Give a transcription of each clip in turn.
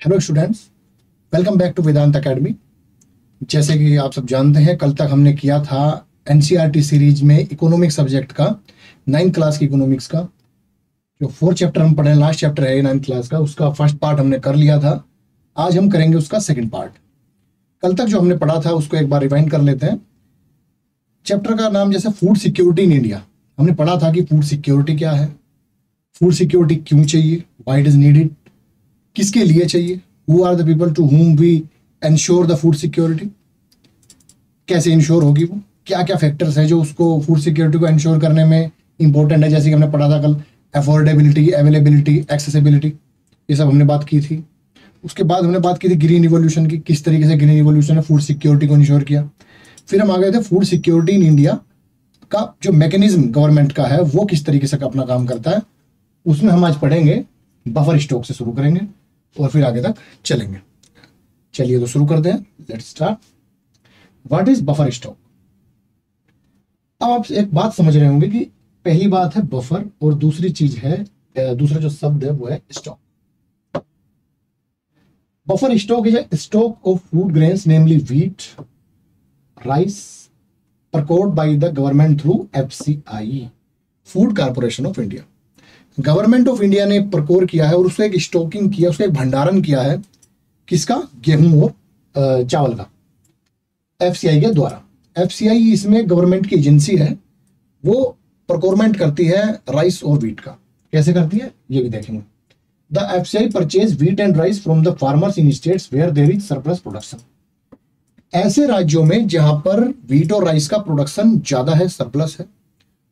Hello students, welcome back to Vedant academy. जैसे कि आप सब जानते हैं, कल तक हमने किया था एनसीईआरटी सीरीज में इकोनॉमिक्स सब्जेक्ट का 9th क्लास की इकोनॉमिक्स का जो 4th चैप्टर हम पढ़े, लास्ट चैप्टर है 9th क्लास का, उसका फर्स्ट पार्ट हमने कर लिया था। आज हम करेंगे उसका सेकंड पार्ट। कल तक जो हमने पढ़ा था उसको एक बार रिवाइंड कर लेते हैं। चैप्टर का नाम जैसे फूड सिक्योरिटी इन इंडिया, हमने पढ़ा था कि फूड सिक्योरिटी क्या है, फूड सिक्योरिटी क्यों चाहिए, व्हाई इट इज नीडेड, किसके लिए चाहिए, who are the people to whom we ensure the food security, कैसे इंश्योर होगी वो, क्या क्या फैक्टर्स हैं जो उसको फूड सिक्योरिटी को इंश्योर करने में इंपॉर्टेंट है। जैसे कि हमने पढ़ा था कल, अफोर्डेबिलिटी, अवेलेबिलिटी, एक्सेसिबिलिटी, ये सब हमने बात की थी। उसके बाद हमने बात की थी ग्रीन रिवॉल्यूशन की, किस तरीके से ग्रीन रिवॉल्यूशन ने फूड सिक्योरिटी को इंश्योर किया। फिर हम आ गए थे फूड सिक्योरिटी इन इंडिया का जो मैकेनिज्म गवर्नमेंट का है वो किस तरीके से अपना काम करता है। उसमें हम आज पढ़ेंगे, बफर स्टॉक से शुरू करेंगे और फिर आगे तक चलेंगे। चलिए तो शुरू करते हैं, let's start. What is buffer stock. अब आप एक बात समझ रहे होंगे कि पहली बात है बफर और दूसरी चीज है, दूसरा जो शब्द है वो है stock. Buffer stock is a stock of food grains namely wheat, rice, procured by the government through FCI, food corporation of India. Government of India ने प्रकोर किया है और उसको एक स्टॉकिंग किया, उसका एक भंडारण किया है, किसका, गेहूं और चावल का, FCI के द्वारा। FCI इसमें गवर्नमेंट की एजेंसी है, वो प्रोक्योरमेंट करती है राइस और व्हीट का। कैसे करती है ये भी देखेंगे। The FCI purchase wheat and rice from the farmers in states where there is surplus production. ऐसे राज्यों में जहां पर व्हीट और राइस का प्रोडक्शन ज्यादा है, सरप्लस है,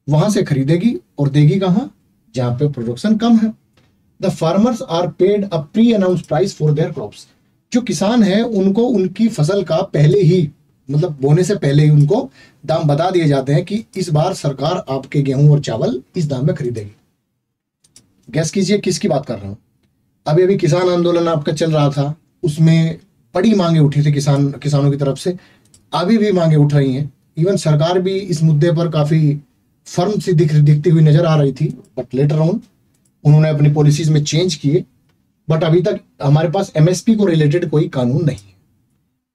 वहां से खरीदेगी और देगी कहां, जहां पे प्रोडक्शन कम है। The farmers are paid a pre announce price for their crops. जो किसान है उनको उनकी फसल का पहले ही, मतलब बोने से पहले ही उनको दाम बता दिए जाते हैं कि इस बार सरकार आपके गेहूं और चावल इस दाम में खरीदेगी। गैस कीजिए किसकी बात कर रहा हूं। अभी किसान आंदोलन आपका चल रहा था, उसमें बड़ी मांगे उठी थी किसानों की तरफ से, अभी भी मांगे उठ रही हैं। इवन सरकार भी इस मुद्दे पर काफी फर्म से दिखती हुई नजर आ रही थी, बट लेटर ऑन उन्होंने अपनी पॉलिसीज में चेंज किए। बट अभी तक हमारे पास MSP को रिलेटेड कोई कानून नहीं है,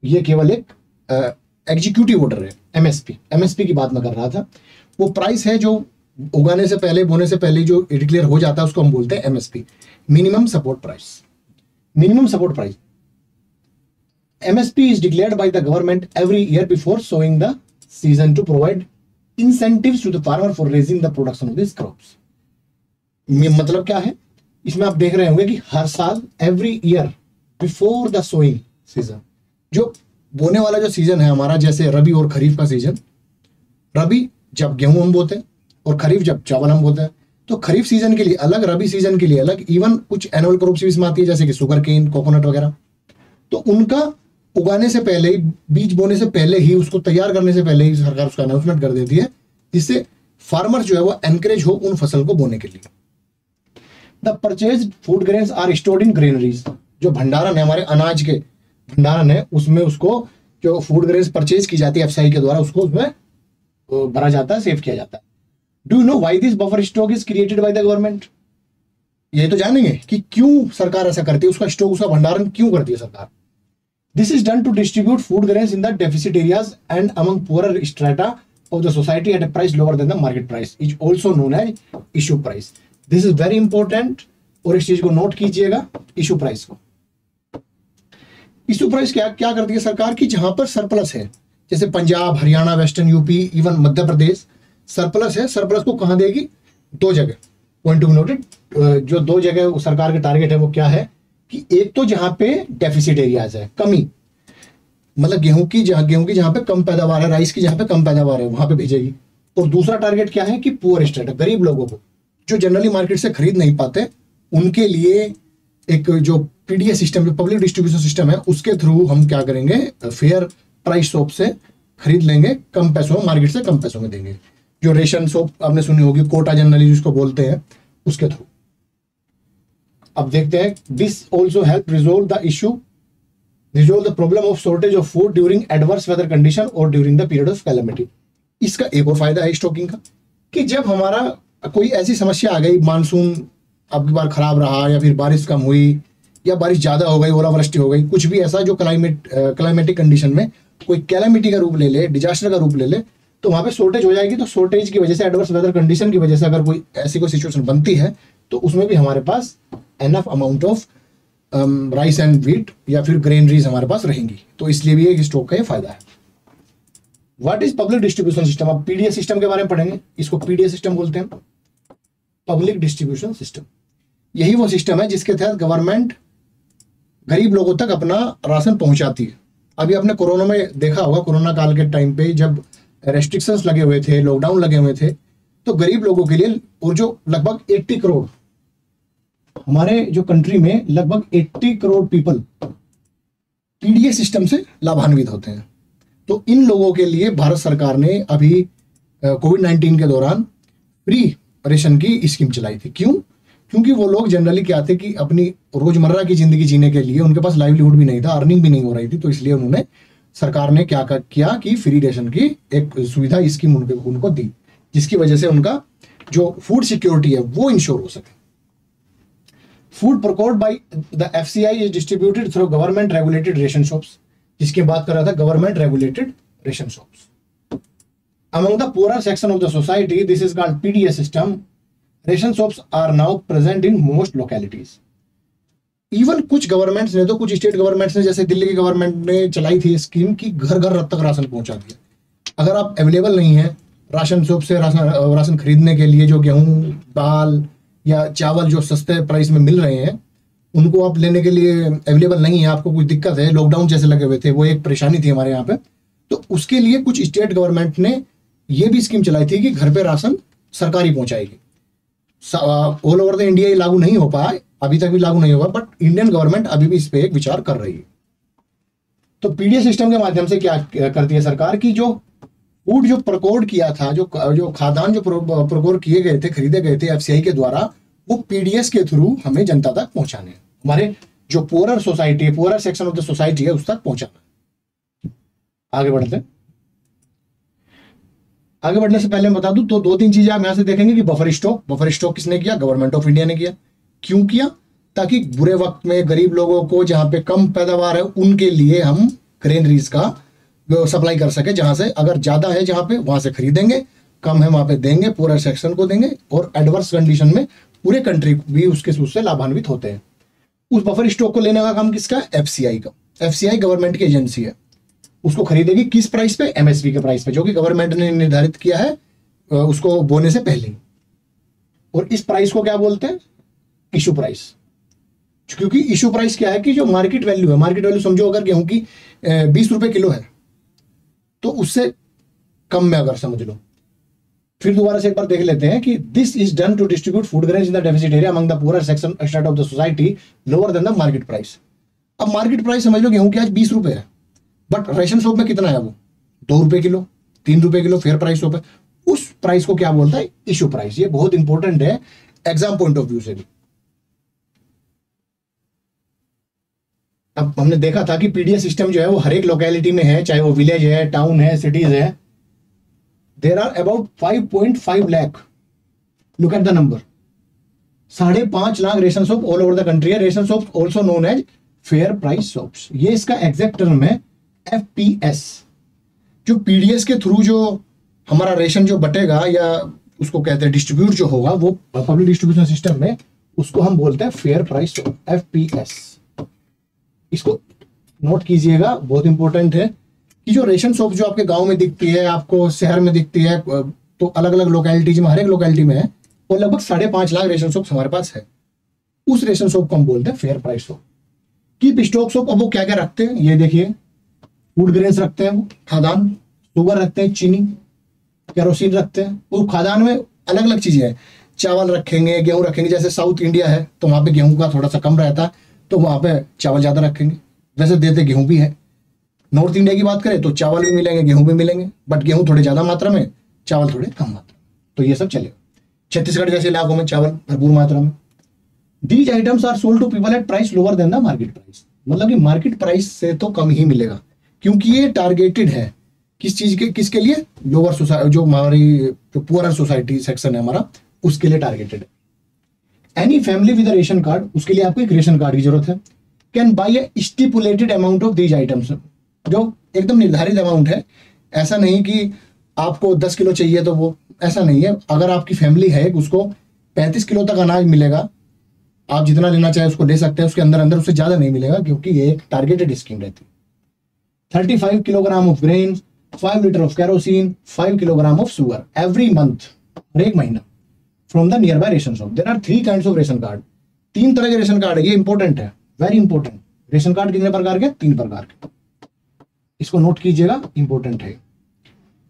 ये केवल एक एग्जीक्यूटिव ऑर्डर है। MSP की बात मैं कर रहा था। वो प्राइस है जो उगाने से पहले, बोने से पहले जो डिक्लेयर हो जाता है उसको हम बोलते हैं MSP, minimum support price. Minimum support price MSP is declared by the government every year before sowing the season to provide incentives to the farmer for raising the production of these crops। मतलब क्या है, इसमें आप देख रहे होंगे कि हर साल every year before the sowing season, जो बोने वाला जो सीजन है हमारा, जैसे रबी और खरीफ का सीजन, रबी जब गेहूं हम बोते हैं और खरीफ जब चावल हम बोते हैं, तो खरीफ सीजन के लिए अलग, रबी सीजन के लिए अलग। इवन कुछ एनुअल क्रॉप्स भी इसमें आती है जैसे कि शुगर केन, कोकोनट वगैरह। तो उनका उगाने से पहले ही, बीज बोने से पहले ही, उसको तैयार करने से पहले ही सरकार उसका अनाउंसमेंट कर देती है, जिससे फार्मर जो है वो एनकरेज हो उन फसल को बोने के लिए। The purchase food grains are stored in granaries. जो भंडारण है, हमारे अनाज के भंडारण है, उसमें उसको जो फूड ग्रेन्स परचेज की जाती है FCI के द्वारा, उसको उसमें भरा जाता है, सेव किया जाता है। Do you know why this buffer stock is created by the government. ये तो जानेंगे कि क्यों सरकार ऐसा करती है, उसका स्टॉक, उसका भंडारण क्यों करती है सरकार। This is done to distribute food grains in the deficit areas and among poorer strata of the society at a price lower than the market price, is also known as issue price. This is very important और इस चीज को note कीजिएगा, issue price को। Issue price क्या करती है सरकार की, जहां पर सरप्लस है, जैसे Punjab, Haryana, western UP, even Madhya Pradesh surplus है। सरप्लस को कहां देगी, दो जगह, पॉइंट टू बी नोटेड। जो दो जगह सरकार के टारगेट है वो क्या है कि एक तो जहां पे डेफिसिट एरियाज है, कमी, मतलब गेहूं की जहां पे कम पैदावार है, राइस की जहां पे कम पैदावार है, वहां पे भेजेगी। और दूसरा टारगेट क्या है कि पुअर स्टेट, गरीब लोगों को जो जनरली मार्केट से खरीद नहीं पाते, उनके लिए एक जो PDS सिस्टम, जो पब्लिक डिस्ट्रीब्यूशन सिस्टम है, उसके थ्रू हम क्या करेंगे, फेयर प्राइस शॉप से खरीद लेंगे, कम पैसों में, मार्केट से कम पैसों में देंगे। जो रेशन शॉप आपने सुनी होगी, कोटा जनरली जिसको बोलते हैं, उसके थ्रू। अब देखते हैं, this also help resolve the problem of shortage of food during adverse weather condition और during the period of calamity. इसका एक और फायदा है स्टॉकिंग का, कि जब हमारा कोई ऐसी समस्या आ गई, मानसून अब की बार खराब रहा, या फिर बारिश कम हुई, या बारिश ज़्यादा हो गई, ओलावृष्टि हो गई, कुछ भी ऐसा जो क्लाइमेटिक कंडीशन में कोई कैलामिटी का रूप ले ले, डिजास्टर का रूप ले ले, तो वहाँ पे शॉर्टेज हो जाएगी। तो शॉर्टेज की वजह से, एडवर्स वेदर कंडीशन की वजह से अगर कोई ऐसी कोई सिचुएशन बनती है तो उसमें भी हमारे पास enough amount of rice and wheat या फिर ग्रेनरीज हमारे पास रहेंगी। तो इसलिए भी एक स्टॉक का ये फायदा है। What is public distribution system? अब पीडीएस सिस्टम के बारे में पढ़ेंगे। इसको पीडीएस सिस्टम बोलते हैं, पब्लिक डिस्ट्रीब्यूशन सिस्टम। यही वो सिस्टम है जिसके तहत गवर्नमेंट गरीब लोगों तक अपना राशन पहुंचाती है। अभी आपने कोरोना में देखा होगा, कोरोना काल के टाइम पे जब रेस्ट्रिक्शंस लगे हुए थे, लॉकडाउन लगे हुए थे, तो गरीब लोगों के लिए, और जो लगभग 80 करोड़ हमारे जो कंट्री में लगभग 80 करोड़ पीपल पीडीएस सिस्टम से लाभान्वित होते हैं। तो इन लोगों के लिए भारत सरकार ने अभी कोविड-19 के दौरान फ्री रेशन की स्कीम चलाई थी। क्यों? क्योंकि वो लोग जनरली क्या थे कि अपनी रोजमर्रा की जिंदगी जीने के लिए उनके पास लाइवलीहुड भी नहीं था, अर्निंग भी नहीं हो रही थी। तो इसलिए उन्होंने, सरकार ने क्या किया कि फ्री रेशन की एक सुविधा स्कीम उनको दी, जिसकी वजह से उनका जो फूड सिक्योरिटी है वो इंश्योर हो सके। Food procured by the FCI is distributed through government regulated ration shops, जिसकी बात कर रहा था, government regulated ration shops. Among the poorer section of the society, this is called PDS system. Ration shops are now present in most localities. Even कुछ governments ने, तो कुछ state governments ने, जैसे दिल्ली की गवर्नमेंट ने चलाई थी स्कीम की घर घर तक राशन पहुंचा दिया। अगर आप अवेलेबल नहीं है राशन शॉप से राशन खरीदने के लिए, जो गेहूं, दाल या चावल जो सस्ते प्राइस में मिल रहे हैं, उनको आप लेने के लिए अवेलेबल नहीं है, आपको कुछ दिक्कत है, लॉकडाउन जैसे लगे हुए थे, वो एक परेशानी थी हमारे यहाँ पे, तो उसके लिए कुछ स्टेट गवर्नमेंट ने ये भी स्कीम चलाई थी कि घर पे राशन सरकारी पहुंचाएगी। ऑल ओवर द इंडिया ये लागू नहीं हो पाया, अभी तक भी लागू नहीं हुआ, बट इंडियन गवर्नमेंट अभी भी इस पे एक विचार कर रही है। तो पीडीएस सिस्टम के माध्यम से क्या करती है सरकार की, जो फूड जो प्रोक्योर किया था, जो खाद्यान्न जो प्रोक्योर किए गए थे, खरीदे गए थे एफसीआई के द्वारा, वो पीडीएस के थ्रू हमें जनता तक पहुंचाने, हमारे जो poorer society, poorer section of the society है, उस तक पहुंचाना। आगे बढ़ते हैं। आगे बढ़ने से पहले मैं बता दूं तो 2-3 चीजें आप यहां से देखेंगे कि बफर स्टॉक किसने किया? गवर्नमेंट ऑफ इंडिया ने किया। क्यों किया? ताकि बुरे वक्त में गरीब लोगों को, जहां पे कम पैदावार है, उनके लिए हम ग्रेनरीज का सप्लाई कर सके। जहां से अगर ज्यादा है, जहां पे वहां से खरीदेंगे, कम है वहां पे देंगे, पूरे सेक्शन को देंगे, और एडवर्स कंडीशन में पूरे कंट्री भी उससे लाभान्वित होते हैं। उस बफर स्टॉक को लेने का काम किसका? एफसीआई का। एफसीआई गवर्नमेंट की एजेंसी है, उसको खरीदेगी किस प्राइस पे? एमएसपी के प्राइस पे, जो कि गवर्नमेंट ने निर्धारित किया है उसको बोने से पहले। और इस प्राइस को क्या बोलते हैं? Issue price. क्योंकि इशू प्राइस क्या है कि जो मार्केट वैल्यू है, मार्केट वैल्यू समझो अगर गेहूं की 20 रुपए किलो है, तो उससे कम में अगर समझ लो। फिर दोबारा से एक बार देख लेते हैं कि this is done to distribute food grains in the deficit area among the poor section of the society lower than the market price. अब मार्केट प्राइस समझ लो गेहूं की आज 20 रुपए है, बट रेशन शॉप में कितना है? वो 2 रुपए किलो, 3 रुपए किलो, फेयर प्राइस शॉप है। उस प्राइस को क्या बोलता है? Issue price. ये बहुत इंपॉर्टेंट है एग्जाम पॉइंट ऑफ व्यू से भी। अब हमने देखा था कि पीडीएस सिस्टम जो है वो हर एक लोकेलिटी में है, चाहे वो विलेज है, टाउन है, सिटीज है। There are about 5.5 lakh, look at the number, 5.5 lakh ration shop all over the country है। Ration shop also known as fair price shops. ये इसका एग्जैक्ट टर्म है एफपीएस। जो पीडीएस के थ्रू जो हमारा रेशन जो बटेगा, या उसको कहते हैं डिस्ट्रीब्यूट जो होगा, वो पब्लिक डिस्ट्रीब्यूशन सिस्टम में, उसको हम बोलते हैं फेयर प्राइस शॉप, एफपीएस। इसको नोट कीजिएगा, बहुत इंपॉर्टेंट है कि जो रेशन शॉप जो आपके गांव में दिखती है, आपको शहर में दिखती है, तो अलग अलग लोकेलिटीज में, हर एक लोकेलिटी में है, और लगभग 5.5 लाख रेशन शॉप हमारे पास है। उस रेशन शॉप को हम बोलते हैं fair price shop. Keep stock shop, अब वो क्या क्या रखते हैं ये देखिए। फूड ग्रेन्स रखते हैं, खाद्यान्न, शुगर रखते हैं, चीनी, केरोसिन रखते हैं। और खाद्यान्न में अलग अलग चीजें हैं, चावल रखेंगे, गेहूं रखेंगे। जैसे साउथ इंडिया है तो वहां पे गेहूं का थोड़ा सा कम रहता है, तो वहां पे चावल ज्यादा रखेंगे। वैसे देते गेहूं भी है। नॉर्थ इंडिया की बात करें तो चावल भी मिलेंगे, गेहूं भी मिलेंगे, बट गेहूं थोड़े ज्यादा मात्रा में, चावल थोड़े कम मात्रा में। तो ये सब चलेगा। छत्तीसगढ़ जैसे इलाकों में चावल भरपूर मात्रा में। These items are sold to people at price lower than the market price। मतलब कि मार्केट प्राइस से तो कम ही मिलेगा, क्योंकि ये टारगेटेड है किस चीज के, किसके लिए? लोअर सोसाइटी, जो हमारी जो पुअर सोसाइटी सेक्शन है हमारा, उसके लिए टारगेटेड है। Any family with ration card, उसके लिए आपको एक रेशन कार्ड की जरूरत है, can buy A stipulated amount of these items, जो एकदम निर्धारित अमाउंट है, ऐसा नहीं कि आपको 10 किलो चाहिए तो वो, ऐसा नहीं है। अगर आपकी फैमिली है उसको 35 किलो तक अनाज मिलेगा, आप जितना लेना चाहे उसको ले सकते हैं, उसके अंदर अंदर उससे ज़्यादा नहीं मिलेगा क्योंकि ये एक टारगेटेड स्कीम रहती है। 35 kilogram of grain, 5 litre of kerosene, 5 kilogram of sugar every month, हर एक महीना, from the nearby ration shop. There are 3 kinds of ration card, 3 तरह के रेशन कार्ड है, ये इंपॉर्टेंट है, वेरी इंपॉर्टेंट। रेशन कार्ड कितने प्रकार के? 3 प्रकार के, इसको नोट कीजिएगा, इंपॉर्टेंट है।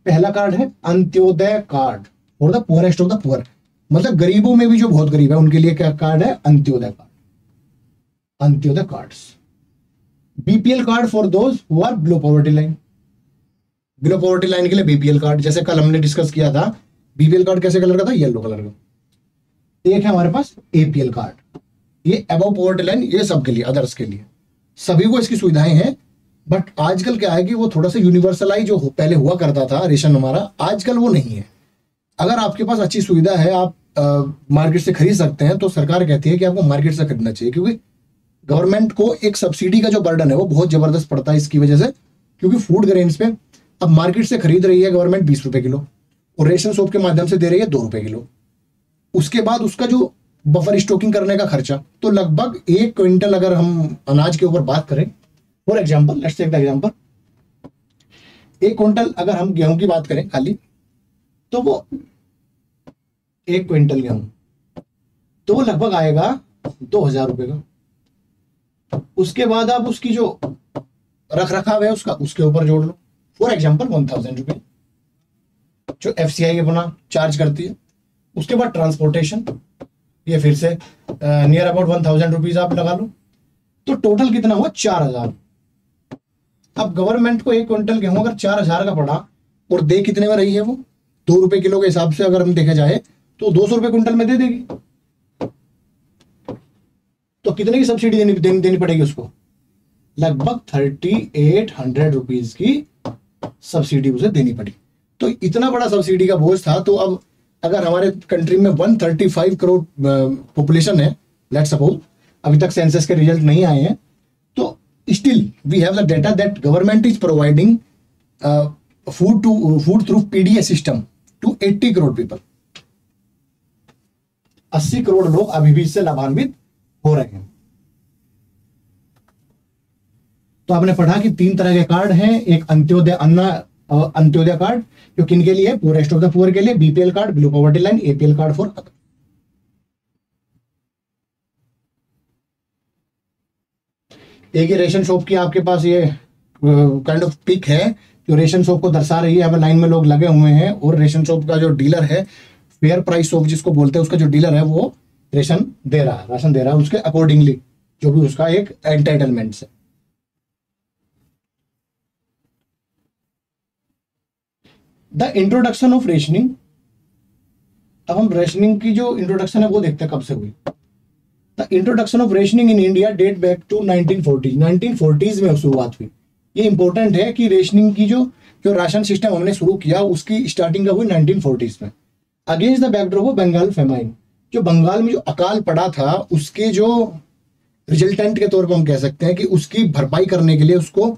पहला कार्ड है Antyodaya card for the poorest of the poor, मतलब गरीबों में भी जो बहुत गरीब है उनके लिए क्या कार्ड है? Antyodaya card, Antyodaya cards. BPL card for those who are below poverty line, below poverty line के लिए बीपीएल कार्ड, जैसे कल हमने डिस्कस किया था, बीपीएल कार्ड कैसे कलर का था? येलो कलर का। एक है हमारे पास एपीएल कार्ड, ये अबव पॉवर्टी लाइन, ये सबके लिए, अदर्स के लिए, सभी को इसकी सुविधाएं हैं। बट आजकल क्या है कि वो थोड़ा सा यूनिवर्सलाइज जो पहले हुआ करता था रेशन हमारा, आजकल वो नहीं है। अगर आपके पास अच्छी सुविधा है, आप मार्केट से खरीद सकते हैं, तो सरकार कहती है कि आपको मार्केट से खरीदना चाहिए, क्योंकि गवर्नमेंट को एक सब्सिडी का जो बर्डन है वो बहुत जबरदस्त पड़ता है इसकी वजह से, क्योंकि फूड ग्रेन्स पे अब मार्केट से खरीद रही है गवर्नमेंट 20 रुपए किलो, और रेशन शॉप के माध्यम से दे रही है 2 रुपए किलो। उसके बाद उसका जो बफर स्टॉकिंग करने का खर्चा, तो लगभग 1 क्विंटल अगर हम अनाज के ऊपर बात करें, for example, let's take the example, 1 quintal अगर हम गेहूं की बात करें खाली, तो वो 1 क्विंटल गेहूं, तो वो लगभग आएगा 2000 रुपए का। उसके बाद आप उसकी जो रख रखाव है उसका, उसके ऊपर जोड़ लो, फॉर एग्जाम्पल 1000 रुपए जो एफसीआई अपना चार्ज करती है। उसके बाद ट्रांसपोर्टेशन, ये फिर से नियर अबाउट 1000 रुपीज आप लगा लो, तो टोटल कितना हुआ? 4000। अब गवर्नमेंट को 1 क्विंटल गेहूं अगर 4000 का पड़ा, और दे कितने में रही है वो? 2 रुपए किलो के हिसाब से अगर हम देखा जाए तो 200 रुपए क्विंटल में दे देगी, तो कितने की सब्सिडी देनी पड़ेगी उसको? लगभग 3800 रुपीज की सब्सिडी उसे देनी पड़ी। तो इतना बड़ा सब्सिडी का बोझ था। तो अब अगर हमारे कंट्री में 135 करोड़ पॉपुलेशन है, लेट्स सपोज, अभी तक सेंसस के रिजल्ट नहीं आए हैं, तो still we have the data that government is providing food through PDS system to 80 crore people. 80 crore लोग अभी भी इससे लाभान्वित हो रहे हैं। तो आपने पढ़ा कि 3 तरह के कार्ड हैं, एक अंत्योदय कार्ड जो किनके लिए? पुअरेस्ट ऑफ द पुअर के लिए, BPL card below poverty line, APL card for other. एक ही रेशन शॉप की आपके पास ये काइंड ऑफ पिक है जो रेशन शॉप को दर्शा रही है। अब लाइन में लोग लगे हुए हैं, और रेशन शॉप का जो डीलर है, फेयर प्राइस शॉप जिसको बोलते हैं, उसका जो डीलर है वो राशन दे रहा है उसके अकॉर्डिंगली, जो भी उसका एक एंटाइटलमेंट है। द इंट्रोडक्शन ऑफ रेशनिंग, अब हम रेशनिंग की जो इंट्रोडक्शन है वो देखते हैं कब से हुई। The introduction of rationing in India date back to 1940s में शुरुआत हुई। ये इंपॉर्टेंट है कि रेशनिंग की जो राशन सिस्टम हमने शुरू किया उसकी स्टार्टिंग कब हुई? 1940s में, against the backdrop of Bengal famine. जो बंगाल में जो अकाल पड़ा था उसके जो रिजल्टेंट के तौर पर हम कह सकते हैं कि उसकी भरपाई करने के लिए, उसको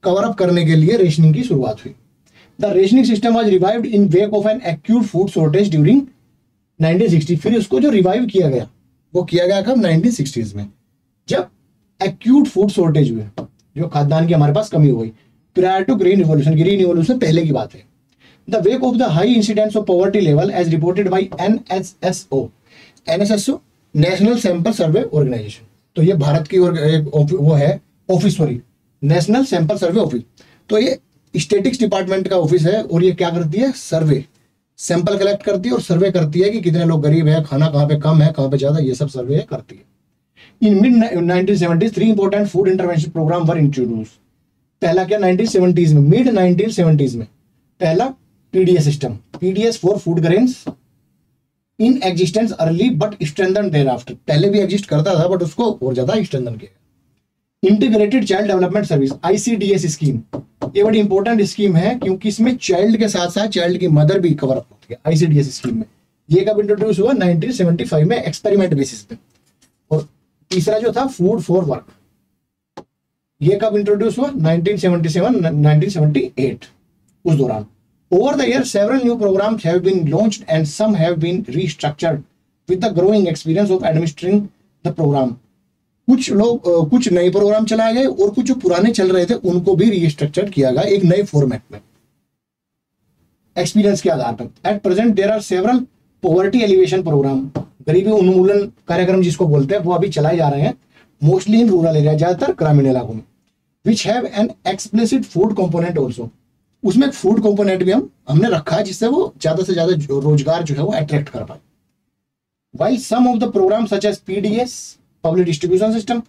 कवर अप करने के लिए रेशनिंग की शुरुआत हुई। The rationing system was revived in wake of an acute food shortage during 1960। फिर उसको जो रिवाइव किया गया वो किया गया कब? 1960s में, जब एक्यूट फूड शॉर्टेज हुए, जो खाद्यान्न की हमारे पास कमी हो गई, prior to green revolution. Green revolution पहले की बात है। The wake of the high incidence of poverty level as reported by NSSO national sample survey organisation. तो ये भारत की वो है office, sorry, national sample survey office. तो ये स्टेटिक्स डिपार्टमेंट का ऑफिस है, और ये क्या करती है? सर्वे, सैंपल कलेक्ट करती है और सर्वे करती है कि कितने लोग गरीब है, खाना कहाँ पे कम है, कहाँ पे ज्यादा, ये सब सर्वे करती है। In mid 1970s 3 important food intervention programme were introduce. पहला क्या? 1970s में, मिड 1970s में पहला PDS system, PDS for food grains, in existence early but strengthen thereafter. पहले भी एग्जिस्ट करता था बट उसको और ज्यादा स्ट्रेंथन किया। Integrated child development service, ICDS scheme, ये बड़ी इंपॉर्टेंट स्कीम है क्योंकि इसमें चाइल्ड के साथ साथ चाइल्ड की मदर भी कवर अप होती है आईसीडीएस स्कीम में। ये कब इंट्रोड्यूस हुआ? 1975 में एक्सपेरिमेंट बेसिस पे। और तीसरा जो था फूड फॉर वर्क, ये कब इंट्रोड्यूस हुआ? 1977 1978 उस दौरान। Over the year several new programmes have been launched and some have been restructured with the growing experience of administering the programme. कुछ लोग कुछ नए प्रोग्राम चलाए गए और कुछ जो पुराने चल रहे थे उनको भी रीस्ट्रक्चर किया गया एक नए फॉर्मेट में एक्सपीरियंस के आधार पर। At present there are several poverty alleviation programme, गरीबी उन्मूलन कार्यक्रम जिसको बोलते हैं, वो अभी चलाए जा रहे हैं मोस्टली इन रूरल एरिया, ज्यादातर ग्रामीण इलाकों में। Which have an explicit food component also, उसमें एक फूड कंपोनेंट भी हमने रखा है जिससे वो ज्यादा से ज्यादा रोजगार जो है वो अट्रैक्ट कर पाए। While some of the programme such as PDS, public distribution system,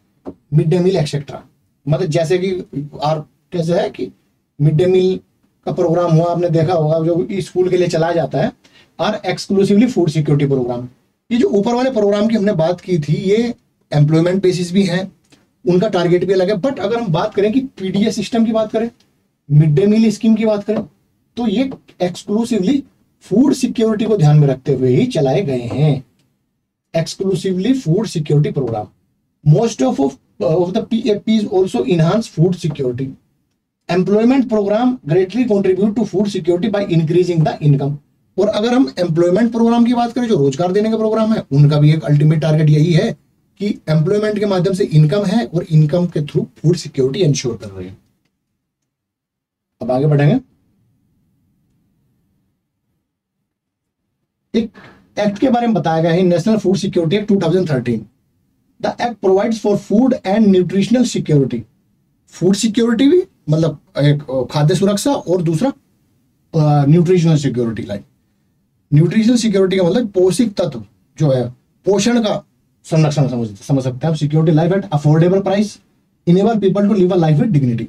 mid day meal etcetera, मतलब जैसे कि कैसे है कि मिड डे मील का प्रोग्राम हुआ, आपने देखा होगा जो स्कूल के लिए चलाया जाता है, are exclusively food security programme. ये जो ऊपर वाले प्रोग्राम की हमने बात की थी ये एम्प्लॉयमेंट बेसिस भी हैं, उनका टारगेट भी अलग है। बट अगर हम बात करें कि पीडीएस सिस्टम की बात करें, मिड डे मील स्कीम की बात करें, तो ये एक्सक्लूसिवली फूड सिक्योरिटी को ध्यान में रखते हुए ही चलाए गए हैं। Exclusively food security programme. Most of the PFPs also enhance food security. Employment program greatly contribute to food security by increasing the income. और अगर हम एम्प्लॉयमेंट प्रोग्राम की बात करें, जो रोजगार देने का प्रोग्राम है, उनका भी एक अल्टीमेट टारगेट यही है कि एम्प्लॉयमेंट के माध्यम से इनकम है और इनकम के थ्रू फूड सिक्योरिटी इंश्योर कर रहे हैं। अब आगे बढ़ेंगे। एक एक्ट के बारे में बताया गया है, national food security act 2013। The act provides for food and nutritional security. Food security भी मतलब एक खाद्य सुरक्षा और दूसरा nutritional security. Like nutritional security का मतलब पौष्टिक तत्व जो है, पोषण का संरक्षण समझ सकते हैं। Security life at affordable price, enable people to live a life with dignity.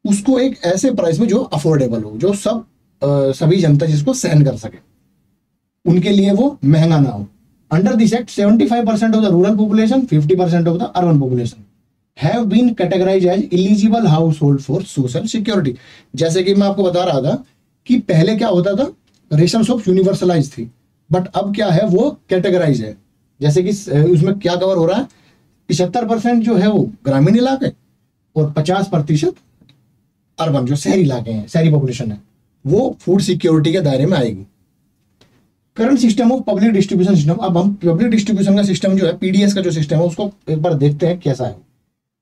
उसको एक ऐसे प्राइस में जो अफोर्डेबल हो, जो सभी जनता जिसको सहन कर सके, उनके लिए वो महंगा ना हो। Under this act 75% of the rural population, 50% of the urban population have been categorised as eligible household for social security. जैसे कि मैं आपको बता रहा था कि पहले क्या होता था, रेशन शॉप यूनिवर्सलाइज थी, बट अब क्या है वो कैटेगराइज है। जैसे कि उसमें क्या कवर हो रहा है, 75% जो है वो ग्रामीण इलाके और 50% अर्बन जो शहरी इलाके हैं, शहरी पॉपुलेशन है, वो फूड सिक्योरिटी के दायरे में आएगी। Current system of public distribution system. अब हम पब्लिक डिस्ट्रीब्यूशन का सिस्टम जो है, पीडीएस का जो सिस्टम है, उसको एक बार देखते हैं कैसा है।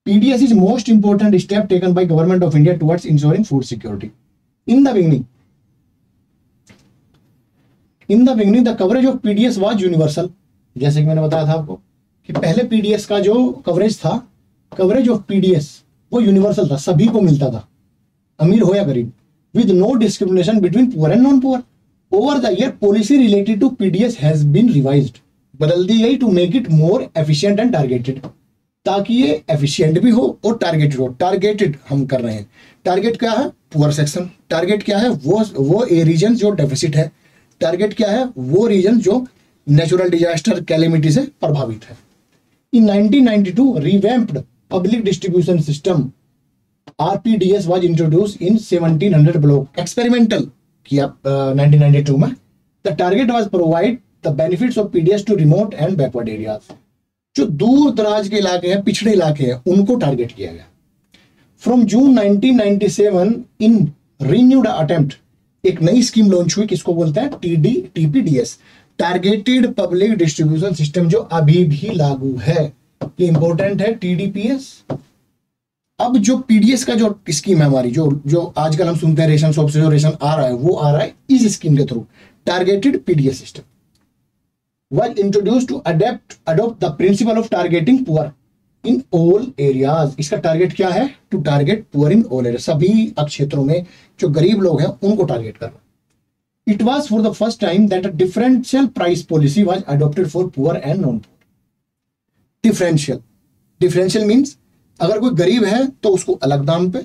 PDS is most important step taken by government of India towards ensuring food security. In the beginning the coverage of PDS was universal. जैसे कि मैंने बताया था आपको कि पहले पीडीएस का जो कवरेज था, कवरेज ऑफ पीडीएस वो यूनिवर्सल था, सभी को मिलता था, अमीर हो या गरीब, with no discrimination between poor and non poor. Over the year policy related to PDS has been revised, बदल दी गई to make it more efficient and targeted, ताकि ये एफिशिएंट भी हो और टारगेटेड हो। टारगेटेड हम कर रहे हैं, टारगेट क्या है, पुअर सेक्शन। टारगेट क्या है, वो रीजन जो डेफिसिट है। टारगेट क्या है, वो रीजन जो नेचुरल डिजास्टर कैलेमिटी से प्रभावित है। In 1992 revamped public distribution system RPDS was introduced in 1700 block, experimental किया 1992 में। The target was provide the benefits of PDS to remote and backward areas. जो दूर दराज के इलाके हैं, पिछड़े इलाके हैं, उनको टारगेट किया गया। From June 1997 in renewed attempt, एक नई स्कीम लॉन्च हुई, किसको बोलते हैं, TPDS, targeted public distribution system, जो अभी भी लागू है। ये इंपॉर्टेंट है, TDPS। अब जो पीडीएस का जो स्कीम है हमारी, जो आजकल हम सुनते हैं रेशन शॉप से जो रेशन आ रहा है, वो आ रहा है इस स्कीम के through. Targeted PDS system was introduced to adopt the principle of targeting poor in all areas. इसका टारगेट क्या है, to target poor in all area, सभी क्षेत्रों में जो गरीब लोग हैं उनको टारगेट करना। It was for the first time that a differential price policy was adopted for poor and non-poor. Differential means अगर कोई गरीब है तो उसको अलग दाम पे,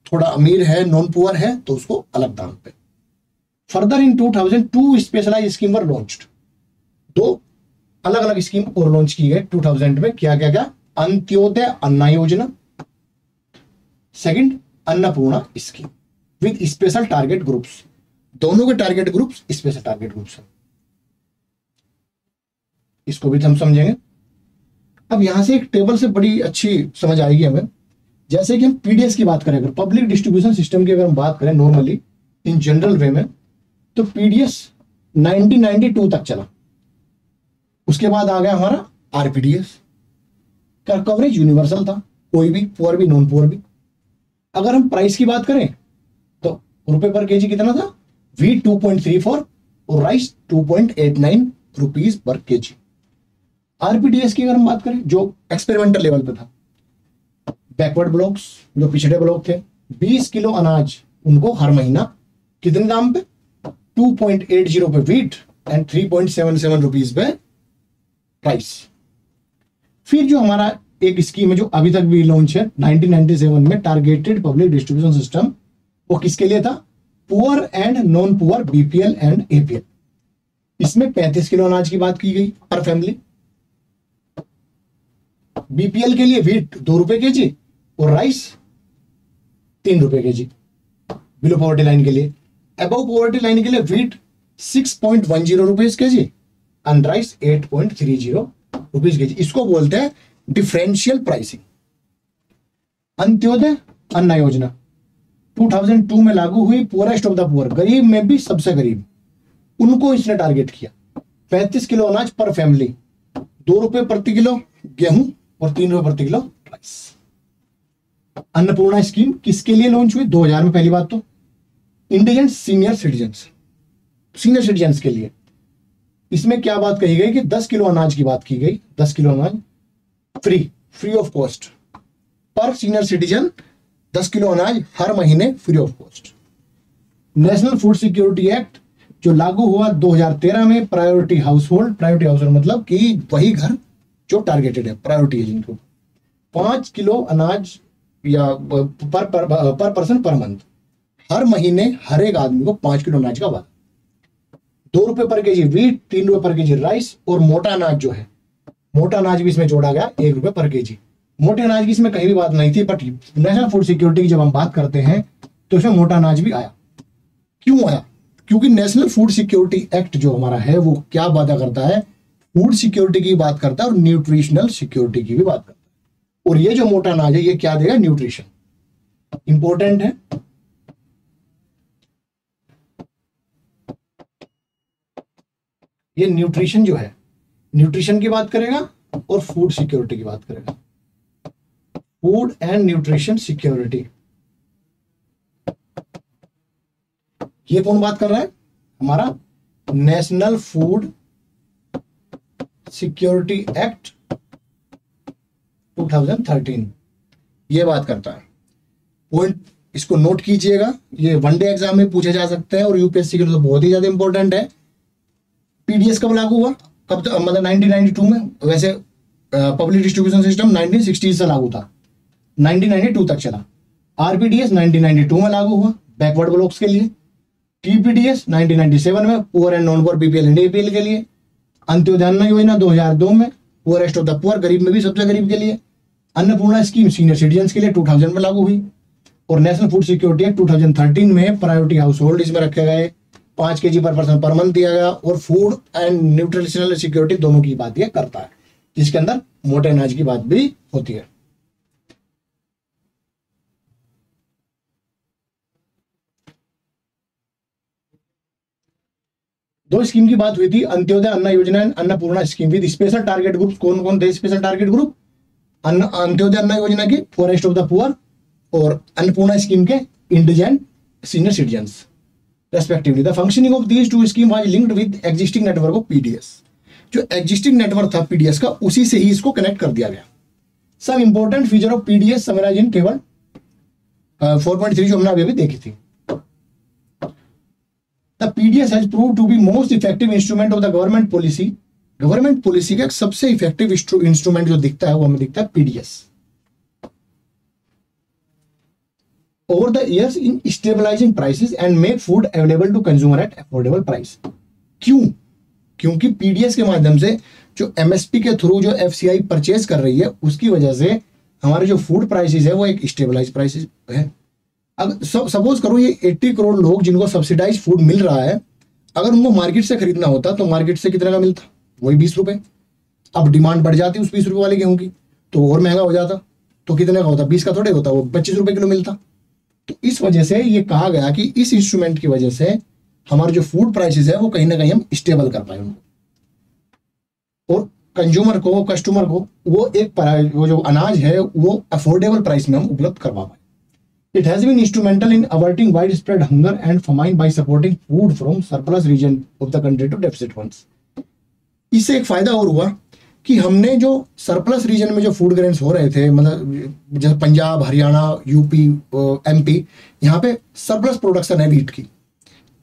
थोड़ा अमीर है, नॉन पुअर है तो उसको अलग दाम पे। Further in 2002 specialise scheme were launched. दो अलग अलग स्कीम और लॉन्च की गई 2000 में। क्या क्या क्या, अंत्योदय अन्ना योजना, second Annapurna scheme with special target groups. दोनों के target groups special target groups हैं। इसको भी हम समझेंगे। अब यहां से एक टेबल से बड़ी अच्छी समझ आएगी हमें। जैसे कि हम पीडीएस की बात करें, अगर पब्लिक डिस्ट्रीब्यूशन सिस्टम की अगर हम बात करें नॉर्मली इन जनरल वे में, तो पीडीएस 1992 तक चला। उसके बाद आ गया हमारा आरपीडीएस का कवरेज यूनिवर्सल था, कोई भी, पुअर भी, नॉन पुअर भी। अगर हम प्राइस की बात करें तो रुपए पर केजी कितना था, वीट 2.34 और राइस 2.89 रुपीज पर केजी। आरपीडीएस की अगर हम बात करें जो एक्सपेरिमेंटल लेवल पे था, बैकवर्ड ब्लॉक्स जो पिछड़े ब्लॉक थे, 20 किलो अनाज उनको हर महीना कितने दाम पे, 2.80 पे वीट एंड 3.77 रुपीज पे प्राइस। फिर जो हमारा एक स्कीम है जो अभी तक भी लॉन्च है 1997 में, टारगेटेड पब्लिक डिस्ट्रीब्यूशन सिस्टम, वो किसके लिए था, poor and non poor, BPL and APL. इसमें 35 किलो अनाज की बात की गई पर फैमिली। बीपीएल के लिए वीट 2 रुपए केजी और राइस 3 रुपए केजी बिलो पॉवर्टी लाइन के लिए। अबव पॉवर्टी लाइन के लिए wheat 6.10 rupees KG and rice 8.30 rupees KG. इसको बोलते हैं डिफरेंशियल प्राइसिंग। अंत्योदय अन्न योजना 2002 में लागू हुई, पुअरेस्ट ऑफ द पुअर, गरीब में भी सबसे गरीब, उनको इसने टारगेट किया। 35 किलो अनाज पर फैमिली, 2 रुपए प्रति किलो गेहूं और 3 रुपए प्रति किलो राइस। अन्नपूर्णा स्कीम किसके लिए लॉन्च हुई 2000 में, पहली बात तो इंडियन सीनियर सिटीजन्स के लिए। इसमें क्या बात कही गई कि 10 किलो अनाज की बात की गई, 10 किलो अनाज free of cost per senior citizen, 10 kilo अनाज हर महीने free of cost. National food security act जो लागू हुआ 2013 में, प्रायोरिटी हाउसहोल्ड मतलब कि वही घर जो टारगेटेड है, प्रायोरिटी है जिनको, 5 किलो अनाज या पर पर्सन पर मंथ, हर महीने हर एक आदमी को 5 किलो अनाज का वादा। 2 रुपए पर केजी वीट, 3 रुपए पर केजी राइस, और मोटा अनाज जो है, मोटा अनाज भी इसमें जोड़ा गया 1 रुपए पर केजी। मोटे अनाज की इसमें कहीं भी बात नहीं थी, बट नेशनल फूड सिक्योरिटी की जब हम बात करते हैं तो इसमें मोटा अनाज भी आया। क्यों आया, क्योंकि नेशनल फूड सिक्योरिटी एक्ट जो हमारा है वो क्या वादा करता है, फूड सिक्योरिटी की बात करता है और न्यूट्रिशनल सिक्योरिटी की भी बात करता है। और ये जो मोटा अनाज है ये क्या देगा, न्यूट्रिशन, इंपॉर्टेंट है। ये न्यूट्रिशन जो है, न्यूट्रिशन की बात करेगा और फूड सिक्योरिटी की बात करेगा, फूड एंड न्यूट्रिशन सिक्योरिटी। ये कौन बात कर रहा है, हमारा नेशनल फूड सिक्योरिटी एक्ट 2013 ये बात करता है। पॉइंट इसको नोट कीजिएगा, ये वनडे एग्जाम में पूछे जा सकते हैं और यूपीएससी के लिए तो बहुत ही ज्यादा इंपॉर्टेंट है। पीडीएस कब लागू हुआ, कब, मतलब 1992 में। वैसे पब्लिक डिस्ट्रीब्यूशन सिस्टम 1960 से लागू था, 1992 तक चला। आरपीडीएस 1992 में लागू हुआ बैकवर्ड ब्लॉक्स के लिए। टीपीडीएस 1997 में poor and non poor, BPL and APL के लिए। अंत्योदय अन्न योजना 2002 में, पुअरेस्ट ऑफ द पुअर, गरीब में भी सबसे गरीब के लिए। अन्नपूर्णा स्कीम सीनियर सिटीजन्स के लिए 2000 में लागू हुई। और नेशनल फूड सिक्योरिटी एक्ट 2013 में प्रायोरिटी हाउस होल्ड इसमें रखे गए, 5 केजी पर पर्सन पर मंथ दिया गया। और फूड एंड न्यूट्रिशनल सिक्योरिटी दोनों की बात यह करता है, जिसके अंदर मोटे अनाज की बात भी होती है। दो स्कीम की बात हुई थी, अंत्योदय अन्न योजना, Annapurna scheme with special target group. कौन कौन थे special target group, Antyodaya Anna योजना के पुअरेस्ट ऑफ द पुअर और अन्नपूर्णा स्कीम के indigent senior citizens respectively. The functioning of these two scheme was linked with existing network of PDS. जो एग्जिस्टिंग नेटवर्क था PDS का, उसी से ही इसको कनेक्ट कर दिया गया। सब important feature of PDS summarise in table 4.3 जो हमने अभी देखी थी। The PDS has proved to be most effective instrument of the government policy। Government policy का सबसे इफेक्टिव इंस्ट्रूमेंट जो दिखता है वो हमें दिखता है PDS. Over the years in stabilising prices and make food available to consumer at affordable price. क्यों, क्योंकि पीडीएस के माध्यम से जो एमएसपी के थ्रू जो एफसीआई परचेज कर रही है, उसकी वजह से हमारे जो फूड प्राइसेस है वो एक स्टेबलाइज प्राइसेस है। अब सपोज करो ये 80 करोड़ लोग जिनको सब्सिडाइज फूड मिल रहा है, अगर उनको मार्केट से खरीदना होता तो मार्केट से कितने का मिलता, वही 20 रुपए। अब डिमांड बढ़ जाती उस 20 रुपए वाले गेहूं की, तो और महंगा हो जाता, तो कितने का होता, 20 का थोड़े होता, वो 25 रुपए किलो मिलता। तो इस वजह से ये कहा गया कि इस इंस्ट्रूमेंट की वजह से हमारे जो फूड प्राइसेस है वो कहीं ना कहीं हम स्टेबल कर पाए उनको, और कंज्यूमर को, कस्टमर को वो वो जो अनाज है वो अफोर्डेबल प्राइस में हम उपलब्ध करवा पाए। It has been instrumental in averting widespread hunger and famine by supporting food from surplus region of the country to deficit ones. इससे एक फायदा और हुआ कि हमने जो सरप्लस रीजन में जो फूड ग्रेन्स हो रहे थे, मतलब जैसे पंजाब, हरियाणा, यूपी, एमपी, यहाँ पे सरप्लस प्रोडक्शन है वीट की,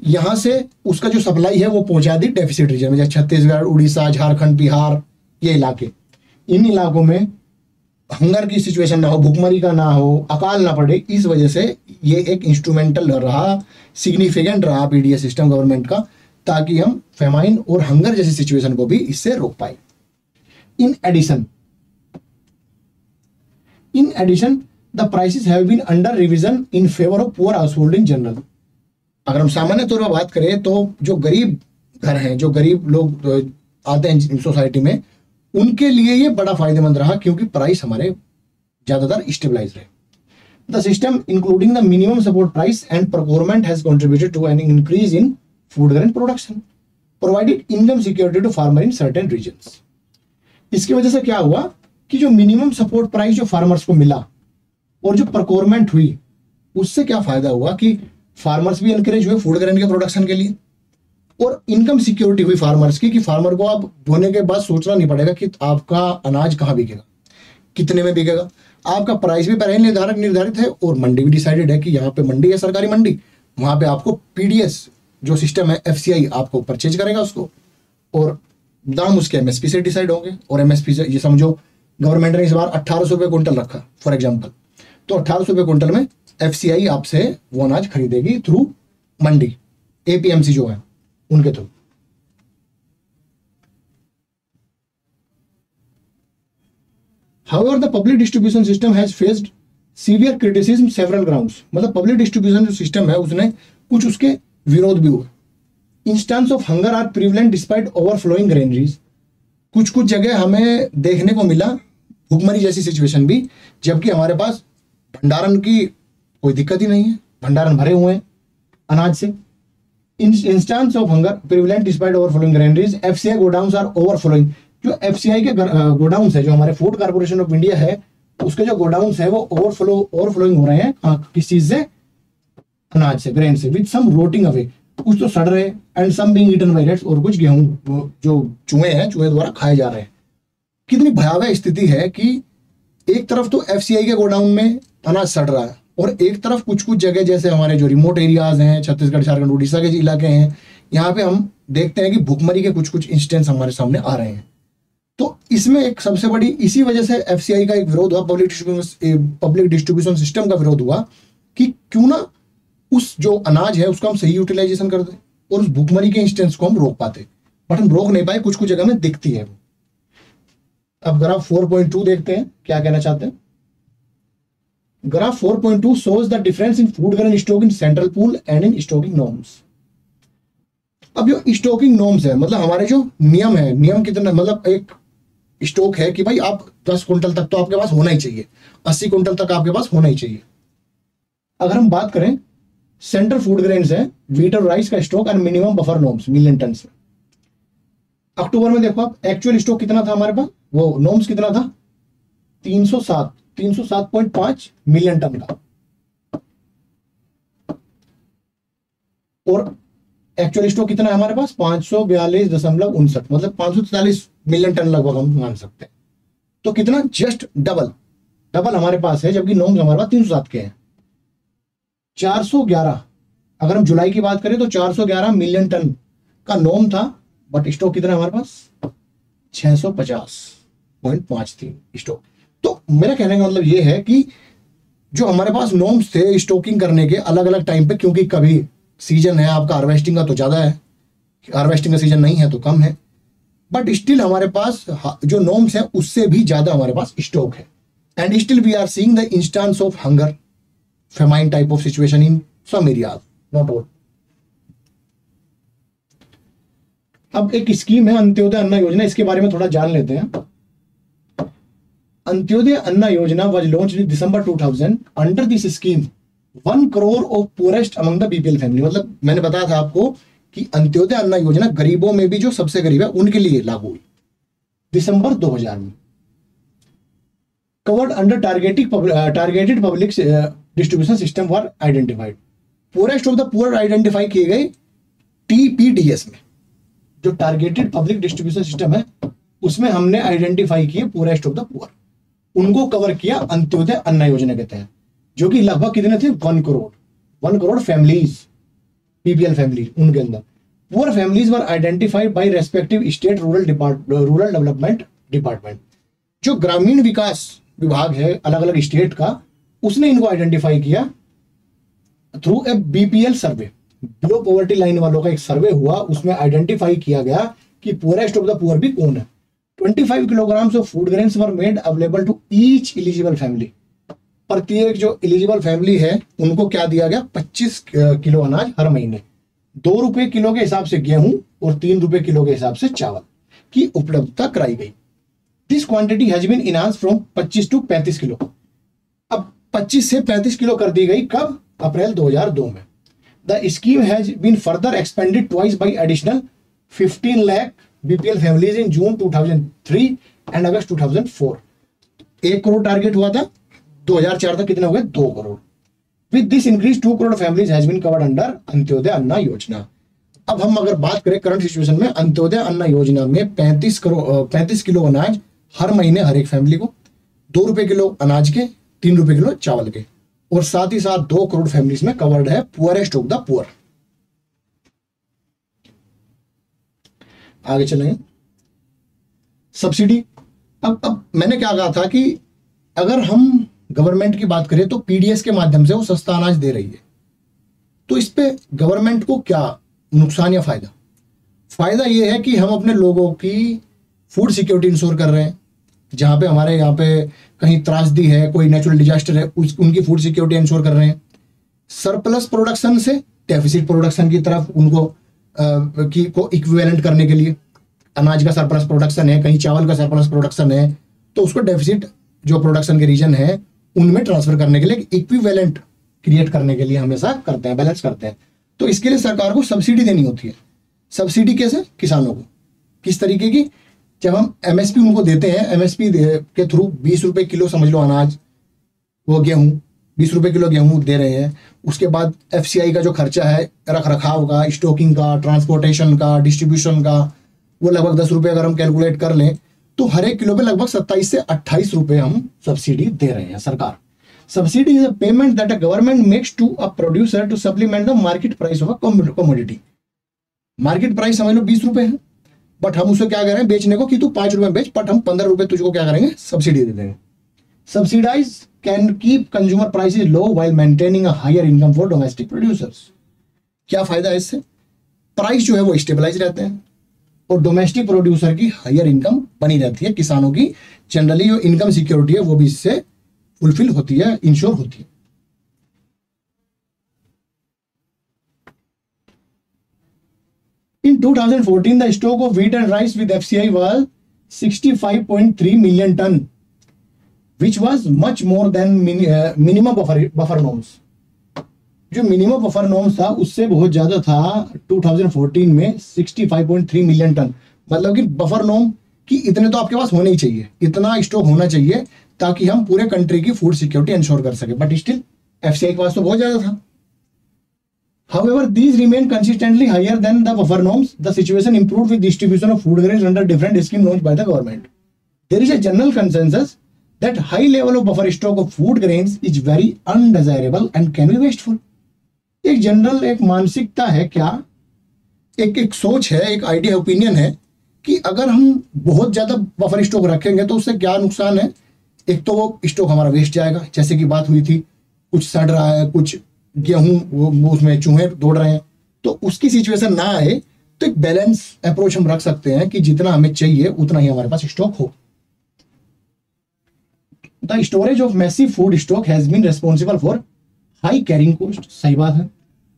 यहाँ से उसका जो सप्लाई है वो पहुंचा दी डेफिसिट रीजन में, जैसे छत्तीसगढ़, उड़ीसा, झारखंड, बिहार, ये इलाके। इन इलाकों में हंगर की सिचुएशन ना हो, भुखमरी का ना हो, अकाल ना पड़े, इस वजह से ये एक इंस्ट्रूमेंटल रहा, सिग्निफिकेंट रहा पीडीएस सिस्टम गवर्नमेंट का, ताकि हम फेमाइन और हंगर जैसी सिचुएशन को भी इससे रोक पाए। In addition the prices have been under revision in favour of poor household in general. अगर हम सामान्य तौर पर बात करें तो जो गरीब घर हैं, जो गरीब लोग आते हैं सोसाइटी में, उनके लिए ये बड़ा फायदेमंद रहा, क्योंकि प्राइस हमारे ज्यादातर स्टेबलाइज रहे। The system including the minimum support price and procurement has contributed to an increase in food grain production, provided income security to farmer in certain regions. इसकी वजह से क्या हुआ कि जो मिनिमम सपोर्ट प्राइस जो फार्मर्स को मिला और जो प्रोक्योरमेंट हुई, उससे क्या फायदा हुआ कि फार्मर्स भी एनकरेज हुए फूड ग्रेन के प्रोडक्शन के लिए, और इनकम सिक्योरिटी हुई फार्मर्स की, कि फार्मर को अब बोने के बाद सोचना नहीं पड़ेगा कि आपका अनाज कहाँ बिकेगा, कितने में बिकेगा। आपका प्राइस भी पहले निर्धारित है, और मंडी भी डिसाइडेड है कि यहाँ पे मंडी है, सरकारी मंडी, वहां पे आपको पीडीएस जो सिस्टम है, एफसीआई आपको परचेज करेगा उसको, और दाम उसके एमएसपी से डिसाइड होंगे। और एमएसपी से ये समझो गवर्नमेंट ने इस बार 1800 रुपये क्विंटल रखा फॉर एग्जाम्पल, तो 1800 रुपये क्विंटल में एफसीआई आपसे वो अनाज खरीदेगी थ्रू मंडी, एपीएमसी जो है उनके through. However, the public distribution system has faced severe criticism several grounds. मतलब पब्लिक डिस्ट्रीब्यूशन जो सिस्टम है उसने कुछ उसके विरोध भी हुए। Instances of hunger are prevalent despite overflowing granaries. कुछ जगह हमें देखने को मिला भुखमरी जैसी सिचुएशन भी, जबकि हमारे पास भंडारण की कोई दिक्कत ही नहीं है, भंडारण भरे हुए हैं अनाज से। Instance of hunger prevalent despite overflowing granaries, FCI godowns are overflowing. जो एफसीआई के गोडाउन्स है, जो हमारे फूड कॉर्पोरेशन ऑफ इंडिया है, उसके जो गोडाउन्स है वो ओवरफ्लोइंग हो रहे हैं किस चीज से, अनाज से, ग्रेन से, विद सम रोटिंग अवे, कुछ तो सड़ रहे and some being eaten by rats, और कुछ गेहूं जो चूहे हैं, चूहे द्वारा खाए जा रहे हैं। कितनी भयावह स्थिति है कि एक तरफ तो एफसीआई के गोडाउन में अनाज सड़ रहा है, और एक तरफ कुछ जगह जैसे हमारे जो रिमोट एरियाज हैं, छत्तीसगढ़, झारखंड, उड़ीसा के इलाके हैं, यहाँ पे हम देखते हैं कि भुखमरी के कुछ इंस्टेंस हमारे सामने आ रहे हैं। तो इसमें एक सबसे बड़ी, इसी वजह से एफसीआई का एक विरोध हुआ, पब्लिक डिस्ट्रीब्यूशन सिस्टम का विरोध हुआ कि क्यों ना उस जो अनाज है उसका हम सही यूटिलाइजेशन कर दें और उस भुखमरी के इंस्टेंस को हम रोक पाते, बट हम रोक नहीं पाए, कुछ जगह में दिखती है। अब ग्राफ 4.2 देखते हैं क्या कहना चाहते हैं। Graph 4.2 shows the difference in food grain stock in central pool and in stocking norms. अब जो स्टॉकिंग नॉर्म्स है, मतलब हमारे जो नियम है, नियम कितना, मतलब एक स्टॉक है कि भाई आप 10 कुंटल तक तो आपके पास होना ही चाहिए, 80 कुंटल तक आपके पास होना ही चाहिए। अगर हम बात करें सेंट्रल फूड ग्रेन्स है, व्हीट और राइस का stock and minimum buffer norms million ton में। अक्टूबर में देखो आप एक्चुअल स्टॉक कितना था हमारे पास, वो नॉर्म्स कितना था, 307.5 मिलियन टन का, और एक्चुअल स्टॉक कितना है हमारे पास, 542.59, मतलब 543 मिलियन टन लगभग हम मान सकते हैं। तो कितना, जस्ट डबल हमारे पास है, जबकि नॉर्म्स हमारे पास 307 के हैं। 411, अगर हम जुलाई की बात करें तो 411 मिलियन टन का नॉर्म था, बट स्टॉक कितना है हमारे पास, 650.53 स्टॉक। तो मेरा कहने का मतलब ये है कि जो हमारे पास नॉर्म्स थे स्टॉकिंग करने के अलग अलग टाइम पे, क्योंकि कभी सीजन है आपका हार्वेस्टिंग का तो ज्यादा है, हार्वेस्टिंग का सीजन नहीं है तो कम है, बट स्टिल हमारे पास जो नॉर्म्स है उससे भी ज्यादा हमारे पास स्टॉक है। And still we are seeing the instance of hunger, famine type of situation in some areas, not all. अब एक स्कीम है अंत्योदय अन्न योजना, इसके बारे में थोड़ा जान लेते हैं। अंत्योदय अन्न योजना was launched in December 2000। Under this scheme 1 crore of poorest among the BPL family, मतलब मैंने बताया था आपको कि अंत्योदय अन्न योजना गरीबों में भी जो सबसे गरीब है उनके लिए लागू हुई दिसंबर 2000 में। Covered under targeted public distribution system were identified. Poorest of the poor identify किए गए टीपीडीएस में, जो टारगेटेड पब्लिक डिस्ट्रीब्यूशन सिस्टम है उसमें हमने आइडेंटिफाई किए पुअरेस्ट ऑफ द पुअर, उनको कवर किया अंत्योदय अन्न योजना के तहत, जो कि लगभग कितने थे 1 करोड़ फैमिलीज, बीपीएल फैमिली उनके अंदर। Poor families were identified by respective state rural development department. जो ग्रामीण विकास विभाग है अलग अलग स्टेट का, उसने इनको आइडेंटिफाई किया through a BPL survey. Below poverty line वालों का एक सर्वे हुआ, उसमें आइडेंटिफाई किया गया कि पुअरेस्ट ऑफ द पुअर भी कौन है। 25 kilograms of food grains were made available to each eligible family. प्रत्येक जो एलिजिबल फैमिली है उनको क्या दिया गया, 25 किलो अनाज हर महीने, 2 रुपए किलो के हिसाब से गेहूं और 3 रुपए किलो के हिसाब से चावल की उपलब्धता कराई गई। This quantity has been enhanced from 25 to 35 kilo. अब 25 से 35 किलो कर दी गई, कब, अप्रैल 2002 में। The scheme has been further expanded twice by additional 15 lakh BPL families in June 2003 and August 2004। 1 crore target हुआ था, 2004 तक कितने हो गए, 2 crore. With this increase 2 crore families has been covered under Antyodaya Anna Yojana. अब हम अगर बात करें करंट सिचुएशन में, अंत्योदय अन्न योजना में 35 किलो अनाज हर महीने हर एक फैमिली को, 2 रुपए किलो अनाज के, 3 रुपए किलो चावल के, और साथ ही साथ 2 करोड़ फैमिलीज में कवर्ड है पुअरेस्ट ऑफ द पुअर। आगे चलेंगे, सब्सिडी। अब मैंने क्या कहा था कि अगर हम गवर्नमेंट की बात करें तो पीडीएस के माध्यम से वो सस्ता अनाज दे रही है, तो इस पे गवर्नमेंट को क्या नुकसान या फायदा? फायदा ये है कि हम अपने लोगों की फूड सिक्योरिटी इंश्योर कर रहे हैं। जहां पे हमारे यहाँ पे कहीं त्रासदी है, कोई नेचुरल डिजास्टर है, उनकी फूड सिक्योरिटी इंश्योर कर रहे हैं। सरप्लस प्रोडक्शन से डेफिसिट प्रोडक्शन की तरफ उनको को इक्विवेलेंट करने के लिए, अनाज का सरप्लस प्रोडक्शन है, कहीं चावल का सरप्लस प्रोडक्शन है, तो उसको डेफिसिट जो प्रोडक्शन के रीजन है उनमें ट्रांसफर करने के लिए इक्विवेलेंट क्रिएट करने के लिए हमेशा करते हैं, बैलेंस करते हैं। तो इसके लिए सरकार को सब्सिडी देनी होती है। सब्सिडी कैसे? किसानों को किस तरीके की? जब हम एमएसपी उनको देते हैं, एमएसपी के थ्रू 20 रुपए किलो समझ लो अनाज, वो गेहूं 20 रुपए किलो गेहूं दे रहे हैं। उसके बाद एफसीआई का जो खर्चा है, रख रखाव का, स्टॉकिंग का, ट्रांसपोर्टेशन का, डिस्ट्रीब्यूशन का, वो लगभग 10 रुपए अगर हम कैलकुलेट कर लें तो हर एक किलो पे लगभग 27 से 28 रुपए हम सब्सिडी दे रहे हैं सरकार। Subsidy is a payment that a government makes to a producer to supplement the market price of a commodity. Market price समझ लो 20 रुपए है, बट हम उसे क्या कह रहे हैं बेचने को कि तू 5 रुपए बेच, बट हम 15 रुपए तुझको क्या करेंगे, सब्सिडी दे देंगे। Subsidise can keep consumer prices low while maintaining a higher income for domestic producers. क्या फायदा है इससे? प्राइस जो है वो स्टेबलाइज रहते हैं और डोमेस्टिक प्रोड्यूसर की हायर इनकम बनी रहती है। किसानों की जनरली जो इनकम सिक्योरिटी है वो भी इससे फुलफिल होती है, इंश्योर होती है। In 2014, the stock of wheat and rice with FCI was 65.3 million ton, which was much more than minimum buffer norms. जो मिनिमम बफर नॉर्म्स था उससे बहुत ज्यादा था 2014 में 65.3 मिलियन टन। मतलब कि बफर नॉर्म कि इतने तो आपके पास होने ही चाहिए, इतना स्टॉक होना चाहिए ताकि हम पूरे कंट्री की फूड सिक्योरिटी इंश्योर कर सके, बट स्टिल एफसीआई के पास तो बहुत ज्यादा था। However, these remain consistently higher than the buffer norms. The situation improved with distribution of food grains under different schemes launched by the government. There is a general consensus that high level of buffer stock of food grains is very undesirable and can be wasteful. एक general एक मानसिकता है, क्या एक सोच है, एक idea opinion है कि अगर हम बहुत ज्यादा बफर स्टॉक रखेंगे तो उससे क्या नुकसान है। एक तो वो स्टॉक हमारा वेस्ट जाएगा, जैसे कि बात हुई थी, कुछ सड़ रहा है, कुछ गेहूं वो उसमें चूहे दौड़ रहे हैं, तो उसकी सिचुएशन ना आए तो एक बैलेंस अप्रोच हम रख सकते हैं कि जितना हमें चाहिए उतना ही हमारे पास स्टॉक हो। The storage of massive food stock has been responsible for high carrying cost. सही बात है,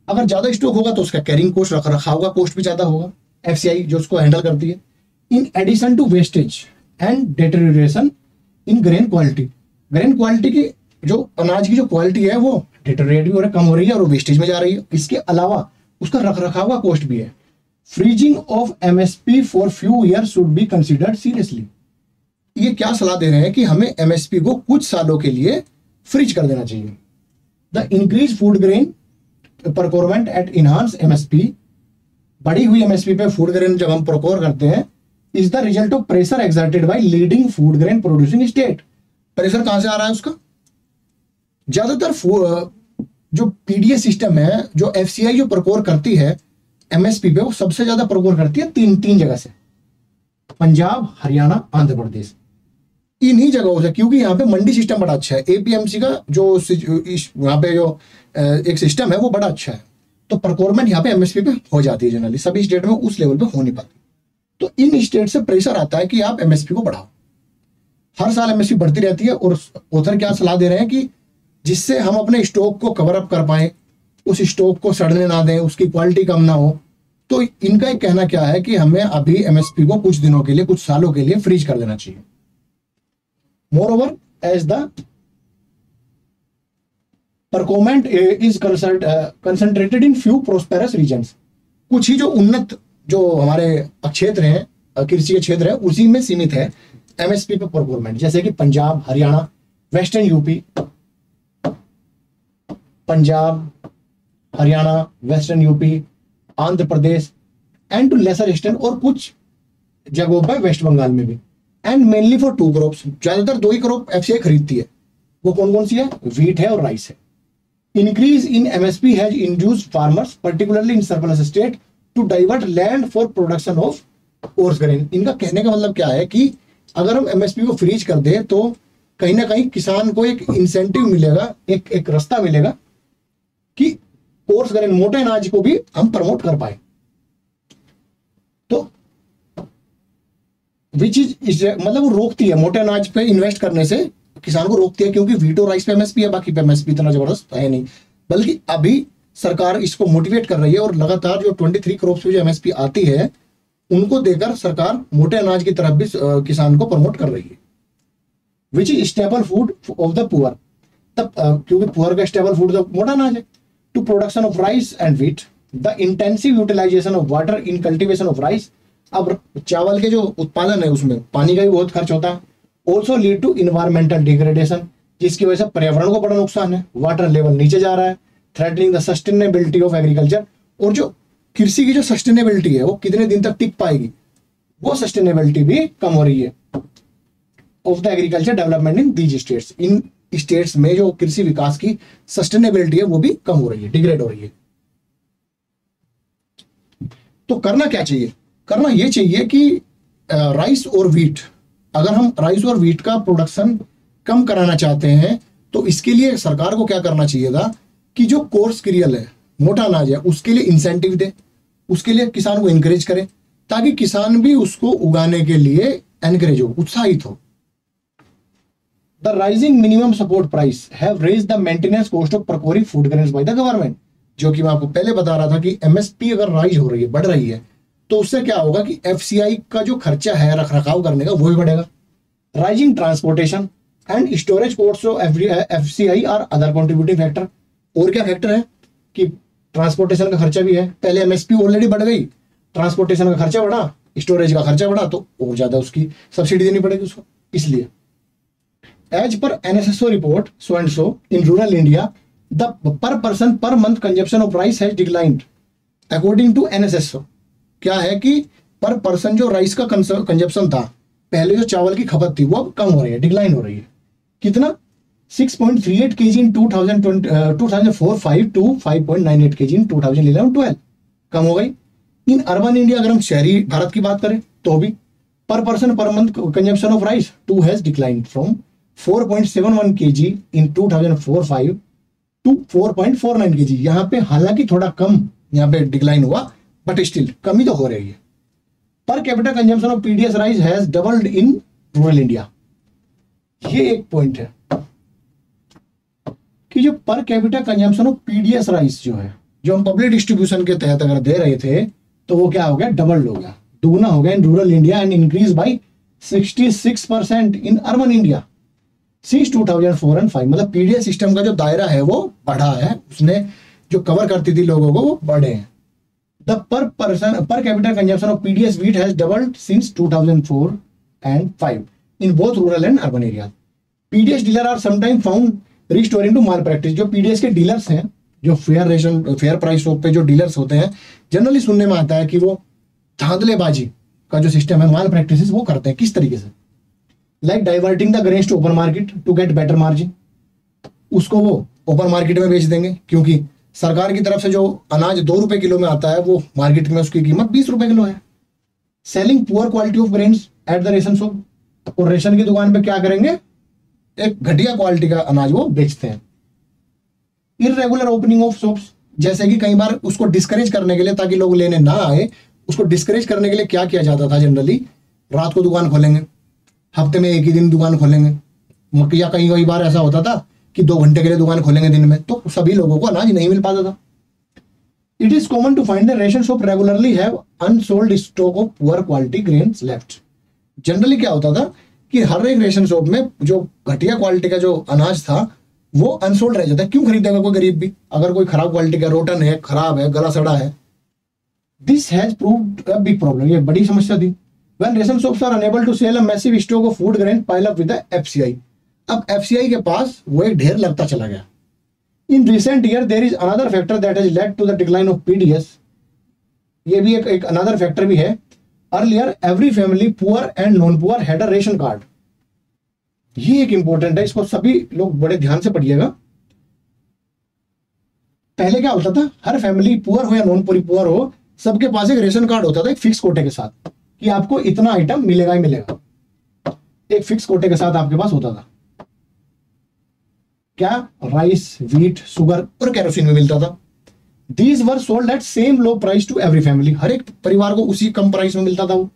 अगर ज्यादा स्टॉक होगा तो उसका कैरिंग कॉस्ट, रख रखाव का कॉस्ट भी ज्यादा होगा। एफसीआई जो उसको हैंडल करती है। In addition to wastage and deterioration in grain quality, grain quality की जो अनाज की जो क्वालिटी है वो डिटेरियोरेट भी हो रहा है, कम हो रही है और वेस्टेज में जा रही है। इसके अलावा उसका रखरखाव का कॉस्ट भी है। Freezing of MSP for few year should be considered seriously. ये क्या सलाह दे रहे हैं कि हमें एमएसपी को कुछ सालों के लिए फ्रीज कर देना चाहिए। The increase food grain procurement at enhance MSP, बढ़ी हुई एमएसपी पे फूड ग्रेन जब हम प्रोक्योर करते हैं, is the result of pressure exerted by leading food grain producing state. Pressure कहां से आ रहा है उसका? ज्यादातर जो पीडीएस सिस्टम है, जो एफसीआई जो प्रोक्योर करती है एमएसपी पे, वो सबसे ज्यादा प्रोक्योर करती है तीन जगह से, पंजाब, हरियाणा, आंध्र प्रदेश, इन्हीं जगहों से, क्योंकि यहाँ पे मंडी सिस्टम बड़ा अच्छा है। एपीएमसी का जो यहाँ पे जो एक सिस्टम है वो बड़ा अच्छा है, तो प्रोक्योरमेंट यहाँ पे एमएसपी पे हो जाती है। जनरली सभी स्टेट में उस लेवल पे हो नहीं पाती, तो इन स्टेट से प्रेशर आता है कि आप एमएसपी को बढ़ाओ। हर साल एमएसपी बढ़ती रहती है और ऑथर क्या सलाह दे रहे हैं कि जिससे हम अपने स्टॉक को कवर अप कर पाए, उस स्टॉक को सड़ने ना दें, उसकी क्वालिटी कम ना हो। तो इनका एक कहना क्या है कि हमें अभी एमएसपी को कुछ दिनों के लिए, कुछ सालों के लिए फ्रीज कर देना चाहिए। Moreover, as the procurement is concentrated in few prosperous regions, कुछ ही जो उन्नत जो हमारे क्षेत्र हैं, कृषि के क्षेत्र है, उसी में सीमित है एमएसपी पे प्रोक्योरमेंट, जैसे कि Punjab, Haryana, western UP, Punjab, Haryana, western UP, Andhra Pradesh and to lesser extent, और कुछ जगहों पर वेस्ट बंगाल में भी। And mainly for two crops, ज्यादातर दो ही क्रॉप एफसीआई खरीदती है, वो कौन कौन सी है? व्हीट है और राइस है। Increase in MSP has induced farmers particularly in surplus state to divert land for production of coarse grain. इनका कहने का मतलब क्या है कि अगर हम एमएसपी को फ्रीज कर दें तो कहीं ना कहीं किसान को एक इंसेंटिव मिलेगा, एक रास्ता मिलेगा कि कोर्स ग्रेन, मोटे अनाज को भी हम प्रमोट कर पाए। तो विच इज मतलब वो रोकती है, मोटे अनाज पे इन्वेस्ट करने से किसान को रोकती है, क्योंकि व्हीट और राइस पे एमएसपी है, बाकी पे एमएसपी इतना जबरदस्त है नहीं। बल्कि अभी सरकार इसको मोटिवेट कर रही है और लगातार जो 23 क्रॉप्स पे जो एमएसपी आती है उनको देकर सरकार मोटे अनाज की तरफ भी किसान को प्रमोट कर रही है। Which is stable food of the poor, तब क्योंकि पुअर का स्टेबल फूड तो मोटा अनाज है। To production of rice and wheat, the intensive utilisation of water in cultivation of rice. अब चावल के जो उत्पादन है उसमें पानी का भी बहुत खर्च होता है। Also lead to environmental degradation, जिसकी वजह से पर्यावरण को बड़ा नुकसान है, वाटर लेवल नीचे जा रहा है, threatening the sustainability of agriculture. और जो कृषि की जो सस्टेनेबिलिटी है वो कितने दिन तक टिक पाएगी, वो सस्टेनेबिलिटी भी कम हो रही है of the agriculture development in these states. In states में जो कृषि विकास की सस्टेनेबिलिटी है वो भी कम हो रही है, डिग्रेड हो रही है। तो करना क्या चाहिए? करना ये चाहिए कि राइस और व्हीट, अगर हम राइस और व्हीट का प्रोडक्शन कम कराना चाहते हैं तो इसके लिए सरकार को क्या करना चाहिए था कि जो कोर्स सीरियल है, मोटा अनाज है, उसके लिए इंसेंटिव दे, उसके लिए किसान को इंकरेज करे, ताकि किसान भी उसको उगाने के लिए एनकरेज हो, उत्साहित हो। The rising minimum support price have raised the maintenance cost of procuring food grains bye the government. जो कि मैं आपको पहले बता रहा था कि एमएसपी अगर राइज हो रही है, बढ़ रही है, तो उससे क्या होगा कि एफसीआई का जो खर्चा है रखरखाव करने का वो भी बढ़ेगा। Rising transportation and storage cost of FCI are other contributing factor. और क्या फैक्टर है कि ट्रांसपोर्टेशन का खर्चा भी है। पहले एमएसपी ऑलरेडी बढ़ गई, ट्रांसपोर्टेशन का खर्चा बढ़ा, स्टोरेज का खर्चा बढ़ा, तो और ज्यादा उसकी सब्सिडी देनी पड़ेगी उसको। इसलिए as per NSSO report so and so in rural India the per person per month consumption of rice has declined according to NSSO. क्या है कि पर पर्सन जो राइस का कंजप्शन था, पहले जो चावल की खपत थी वो अब कम हो रही है, डिक्लाइन हो रही है। कितना? 6.38 kg इन 2004-05 टू 5.98 kg इन 2011-12 कम हो गई। इन अर्बन इंडिया, अगर हम शहरी भारत की बात करें तो भी per person per month consumption of rice too has declined from 4.71 kg in 2004-05 to 4.49 kg। यहाँ पे हालांकि थोड़ा कम यहाँ पे डिक्लाइन हुआ, बट स्टिल कमी तो हो रही है। पर capita consumption of PDS rice has doubled in rural India. ये एक पॉइंट है कि जो पर capita consumption of PDS rice जो है, जो हम पब्लिक डिस्ट्रीब्यूशन के तहत अगर दे रहे थे, तो वो क्या हो गया, डबल हो गया, दुगना हो गया इन rural India and increase by 66% in urban India since 2004 and 5। मतलब पीडीएस सिस्टम का जो दायरा है वो बढ़ा है, उसने जो कवर करती थी लोगों को वो बढ़े हैं। The per capita consumption of PDS wheat has doubled since 2004 and 5 in both rural and urban area. PDS dealer are sometime found restoring to malpractice. जो पीडीएस के डीलर्स हैं, जो फेयर प्राइस शॉप पे जो dealers होते हैं, generally सुनने में आता है कि वो धांधलेबाजी का जो सिस्टम है, माल प्रैक्टिस वो करते हैं। किस तरीके से? Like diverting the grains to open market to get better margin. उसको वो ओपन मार्केट में बेच देंगे, क्योंकि सरकार की तरफ से जो अनाज 2 रुपए किलो में आता है वो मार्केट में उसकी कीमत 20 रुपए किलो है। Selling poor quality of grains at the ration shop. और रेशन की दुकान पे क्या करेंगे, एक घटिया क्वालिटी का अनाज वो बेचते हैं। इररेगुलर ओपनिंग ऑफ शॉप्स, जैसे कि कई बार उसको डिस्करेज करने के लिए, ताकि लोग लेने ना आए, उसको डिस्करेज करने के लिए क्या किया जाता था, जनरली रात को दुकान खोलेंगे, हफ्ते में एक ही दिन दुकान खोलेंगे, या कई बार ऐसा होता था कि 2 घंटे के लिए दुकान खोलेंगे दिन में, तो सभी लोगों को अनाज नहीं मिल पाता था। It is common to find the ration shop regularly have unsold stock of poor quality grains left. Generally क्या होता था कि हर एक रेशन शॉप में जो घटिया क्वालिटी का जो अनाज था वो अनसोल्ड रह जाता है। क्यों खरीदेगा कोई गरीब भी, अगर कोई खराब क्वालिटी का रोटन है, खराब है, गला सड़ा है। This has proved a big problem, ये बड़ी समस्या थी। When ration shops are unable to sell a massive stock of food grain pile up with the FCI। अब FCI के पास वो एक ढेर लगता चला गया। In recent year there is another factor that has led to the decline of PDS। ये भी एक another factor भी है। Earlier every family poor and non poor had a ration card। ये एक इंपॉर्टेंट है, इसको सभी लोग बड़े ध्यान से पढ़िएगा। पहले क्या होता था, हर फैमिली पुअर हो या नॉन पुअर हो, सबके पास एक रेशन कार्ड होता था, एक फिक्स कोटे के साथ, कि आपको इतना आइटम मिलेगा ही मिलेगा। एक फिक्स कोटे के साथ आपके पास होता था। क्या? राइस, व्हीट, शुगर और केरोसिन भी मिलता था। These were sold at same low price to every family. हर एक परिवार को उसी कम प्राइस में मिलता था वो।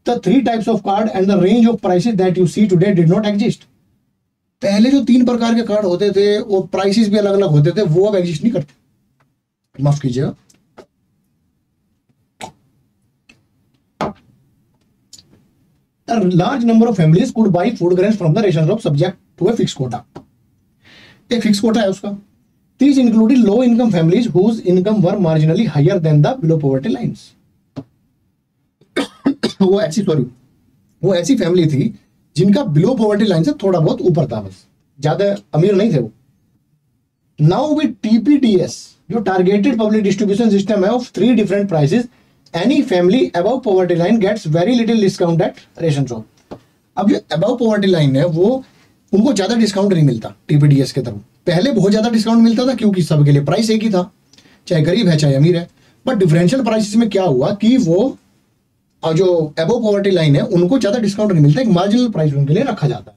The 3 types of card and the range of prices that you see today did not exist. पहले जो 3 प्रकार के कार्ड होते थे और प्राइसेस भी अलग अलग होते थे, वो अब एग्जिस्ट नहीं करते। माफ कीजिएगा। A large number of families could buy food grains from the ration shop subject to a fixed quota। एक फिक्स कोटा है उसका। These included low income families whose income were marginally higher than the below poverty lines। वो ऐसी family थी जिनका below poverty line से थोड़ा बहुत ऊपर था, बस ज्यादा अमीर नहीं थे वो। नाउ विद TPDS, जो टारगेटेड पब्लिक डिस्ट्रीब्यूशन सिस्टम है of 3 different prices, any family above poverty line gets very little discount at ration shop. अब जो अबव पॉवर्टी लाइन है वो उनको ज्यादा डिस्काउंट नहीं मिलता TPDS के थ्रू। पहले बहुत ज्यादा डिस्काउंट मिलता था, क्योंकि सबके लिए प्राइस एक ही था, चाहे गरीब है चाहे अमीर है। बट डिफरेंशियल प्राइसेस में क्या हुआ कि वो जो अबव पॉवर्टी लाइन है उनको ज्यादा डिस्काउंट नहीं मिलता, एक मार्जिनल प्राइस उनके लिए रखा जाता है।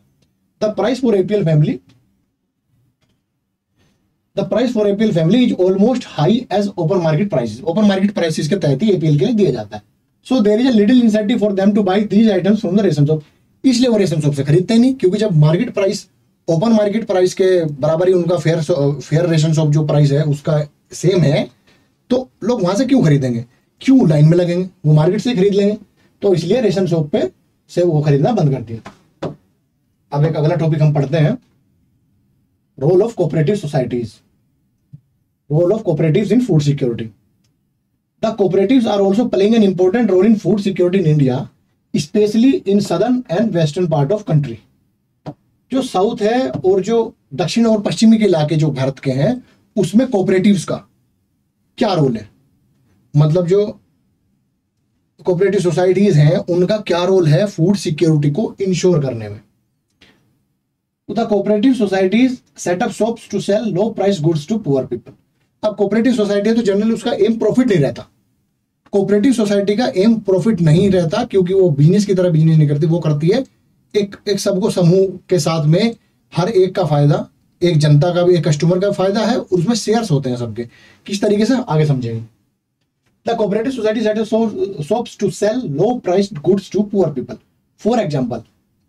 The price for APL family is almost high as open market prices. Open market prices के तहत ही APL के लिए दिया जाता है। So there is a little incentive for them to buy these items from the ration shop. इसलिए वो रेशन शॉप से खरीदते नहीं, क्योंकि जब market price open market price के बराबर ही उनका फेयर रेशन शॉप जो प्राइस है उसका सेम है, तो लोग वहां से क्यों खरीदेंगे, क्यों लाइन में लगेंगे, वो मार्केट से खरीद लेंगे। तो इसलिए रेशन शॉप पे से वो खरीदना बंद कर दिया। अब एक अगला टॉपिक हम पढ़ते हैं, role of cooperative societies. Role of cooperatives in food security. The cooperatives are also playing an important role in food security in India, especially in southern and western part of country. जो south है और जो दक्षिण और पश्चिमी के इलाके जो भारत के हैं, उसमें कोऑपरेटिव्स का क्या रोल है, मतलब जो कोऑपरेटिव सोसाइटीज हैं उनका क्या रोल है फूड सिक्योरिटी को इंश्योर करने में। The cooperative societies set up shops to sell low price goods to poor people. अब कोऑपरेटिव सोसाइटी है तो जनरली उसका एम प्रॉफिट नहीं रहता। कोऑपरेटिव सोसाइटी का एम प्रॉफिट नहीं रहता, क्योंकि वो बिजनेस की तरह बिजनेस नहीं करती, वो करती है एक सबको समूह के साथ में हर एक का फायदा, एक जनता का भी, एक कस्टमर का फायदा है, और उसमें शेयर्स होते हैं सबके। किस तरीके से आगे समझेंगे। The cooperative society set up shops to sell low priced goods to poor people. For example,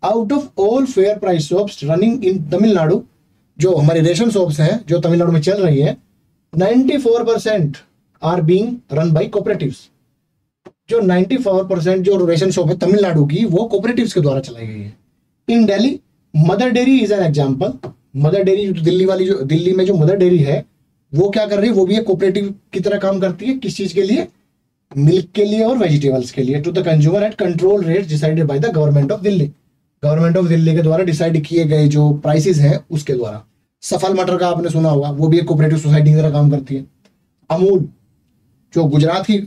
out of all fair price shops running in Tamil Nadu, जो हमारी रेशन शॉप्स हैं जो तमिलनाडु में चल रही है, 94% are being run by cooperatives. जो 94% जो रेशन शॉप है तमिलनाडु की, वो कोऑपरेटिव्स के द्वारा चलाई गई है। In Delhi Mother Dairy is an example. Mother Dairy जो दिल्ली वाली, जो दिल्ली में जो मदर डेयरी है, वो क्या कर रही है, वो भी एक कोऑपरेटिव की तरह काम करती है। किस चीज के लिए? मिल्क के लिए और वेजिटेबल्स के लिए। To the consumer at control rate decided by the government of Delhi. Government of Delhi के द्वारा डिसाइड किए गए जो प्राइसेस हैं उसके द्वारा। सफल मटर का आपने सुना होगा, वो भी एक कोऑपरेटिव सोसाइटी की तरह काम करती है। अमूल जो गुजरात की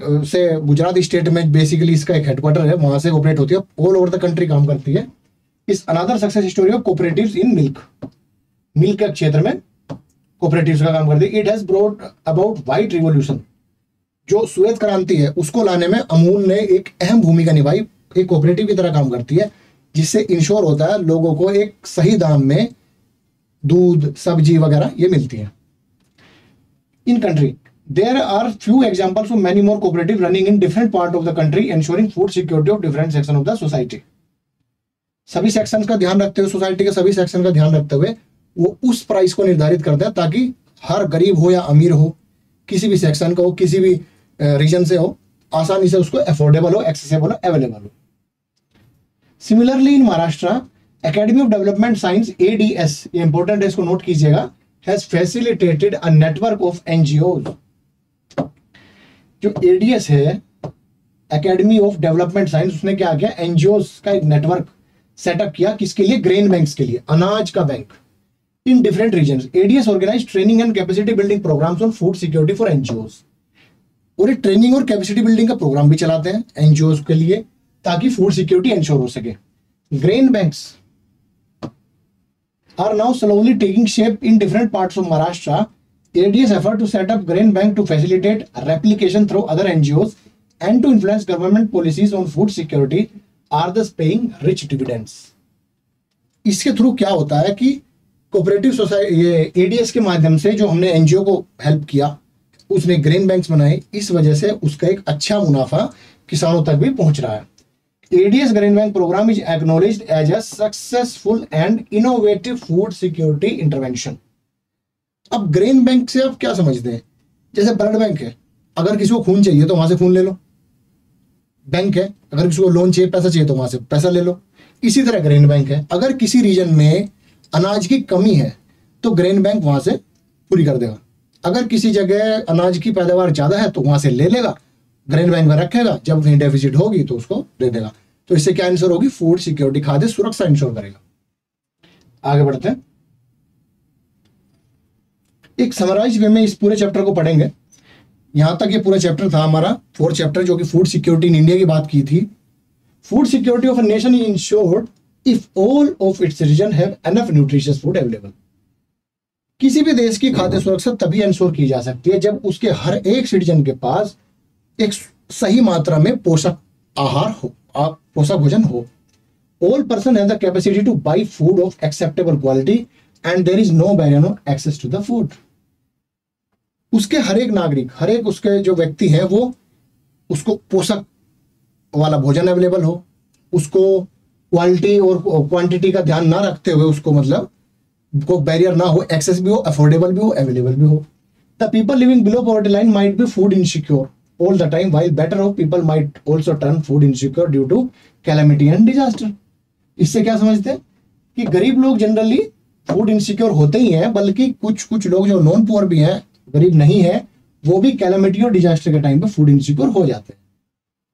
गुजरात स्टेट में बेसिकली इसका एक हेडक्वार्टर है, वहां से ऑपरेट होती है, ऑल ओवर द कंट्री काम करती है। इस another success story of cooperatives in milk. Milk के क्षेत्र में कोऑपरेटिव्स का काम करती है। It has brought about white revolution. जो श्वेत क्रांति है उसको लाने में अमूल ने एक अहम भूमिका निभाई। एक कोऑपरेटिव की तरह काम करती है, जिससे इंश्योर होता है लोगों को एक सही दाम में दूध, सब्जी वगैरह ये मिलती है। In country there are few examples of many more cooperative running in different part of the country ensuring food security of different section of the society। सभी सेक्शन का ध्यान रखते हुए, सोसाइटी के सभी सेक्शन का ध्यान रखते हुए वो उस प्राइस को निर्धारित करते हैं ताकि हर गरीब हो या अमीर हो, किसी भी सेक्शन का हो, किसी भी रीजन से हो, आसानी से उसको अफोर्डेबल हो, एक्सेसिबल हो, अवेलेबल हो। Similarly in Maharashtra academy of development science ADS, ये इंपॉर्टेंट है, इसको नोट कीजिएगा, has facilitated a network of NGOs। जो ADS है, एकेडमी ऑफ डेवलपमेंट साइंस, उसने क्या किया, NGOs का एक नेटवर्क सेटअप किया। किसके लिए? ग्रेन बैंक्स के लिए, अनाज का बैंक। In different regions ADS organise training and capacity building programmes on food security for NGOs। और ये ट्रेनिंग और कैपेसिटी बिल्डिंग का प्रोग्राम भी चलाते हैं NGOs के लिए ताकि फूड सिक्योरिटी इंश्योर हो सके। Grain banks are now slowly taking shape in different parts of Maharashtra. ADS effort to set up grain bank to facilitate replication through other NGOs and to influence government policies on food security are thus paying rich dividends। इसके through क्या होता है कि cooperative society, ये ADS के माध्यम से जो हमने NGO को हेल्प किया, उसने ग्रेन बैंक्स बनाए, इस वजह से उसका एक अच्छा मुनाफा किसानों तक भी पहुंच रहा है। ADS Grain Bank program is acknowledged as a successful and innovative food security intervention। अब ग्रेन बैंक से आप क्या समझते हैं? जैसे ब्लड बैंक है, अगर किसी को खून चाहिए तो वहां से खून ले लो, बैंक है। अगर किसी को लोन चाहिए, पैसा चाहिए तो वहां से पैसा ले लो। इसी तरह ग्रेन बैंक है, अगर किसी रीजन में अनाज की कमी है तो ग्रेन बैंक वहां से पूरी कर देगा। अगर किसी जगह अनाज की पैदावार ज्यादा है तो वहां से ले लेगा, ग्रेन बैंक में रखेगा, जब कहीं डेफिसिट होगी तो उसको दे देगा। तो इससे क्या इंश्योर होगी? फूड सिक्योरिटी, खाद्य सुरक्षा इंश्योर करेगा। आगे बढ़ते हैं, एक समराइज वे में इस पूरे चैप्टर को पढ़ेंगे। यहां तक ये पूरा चैप्टर था हमारा 4th चैप्टर, जो कि फूड सिक्योरिटी इन इंडिया की बात की थी। Food security of a nation is insured if all of its citizen have enough nutritious food available. किसी भी देश की खाद्य सुरक्षा तभी इंश्योर की जा सकती है जब उसके हर एक सिटीजन के पास एक सही मात्रा में पोषक आहार हो, पोषक भोजन हो। All person have the capacity to buy food of acceptable quality and there is no barrier on access to the food. उसके हर एक नागरिक, हर एक उसके जो व्यक्ति है, वो उसको पोषक वाला भोजन अवेलेबल हो, उसको क्वालिटी और क्वांटिटी का ध्यान ना रखते हुए उसको मतलब को बैरियर ना हो, एक्सेस भी हो, अफोर्डेबल भी हो, अवेलेबल भी हो। The people living below poverty line might be food insecure all the time, while better off people might also turn food insecure due to calamity and disaster। इससे क्या समझते हैं कि गरीब लोग जनरली फूड इनसिक्योर होते ही हैं, बल्कि कुछ लोग जो नॉन पुअर भी हैं, गरीब नहीं है, वो भी कैलामिटी और डिजास्टर के टाइम पे फूड इनसिक्योर हो जाते हैं।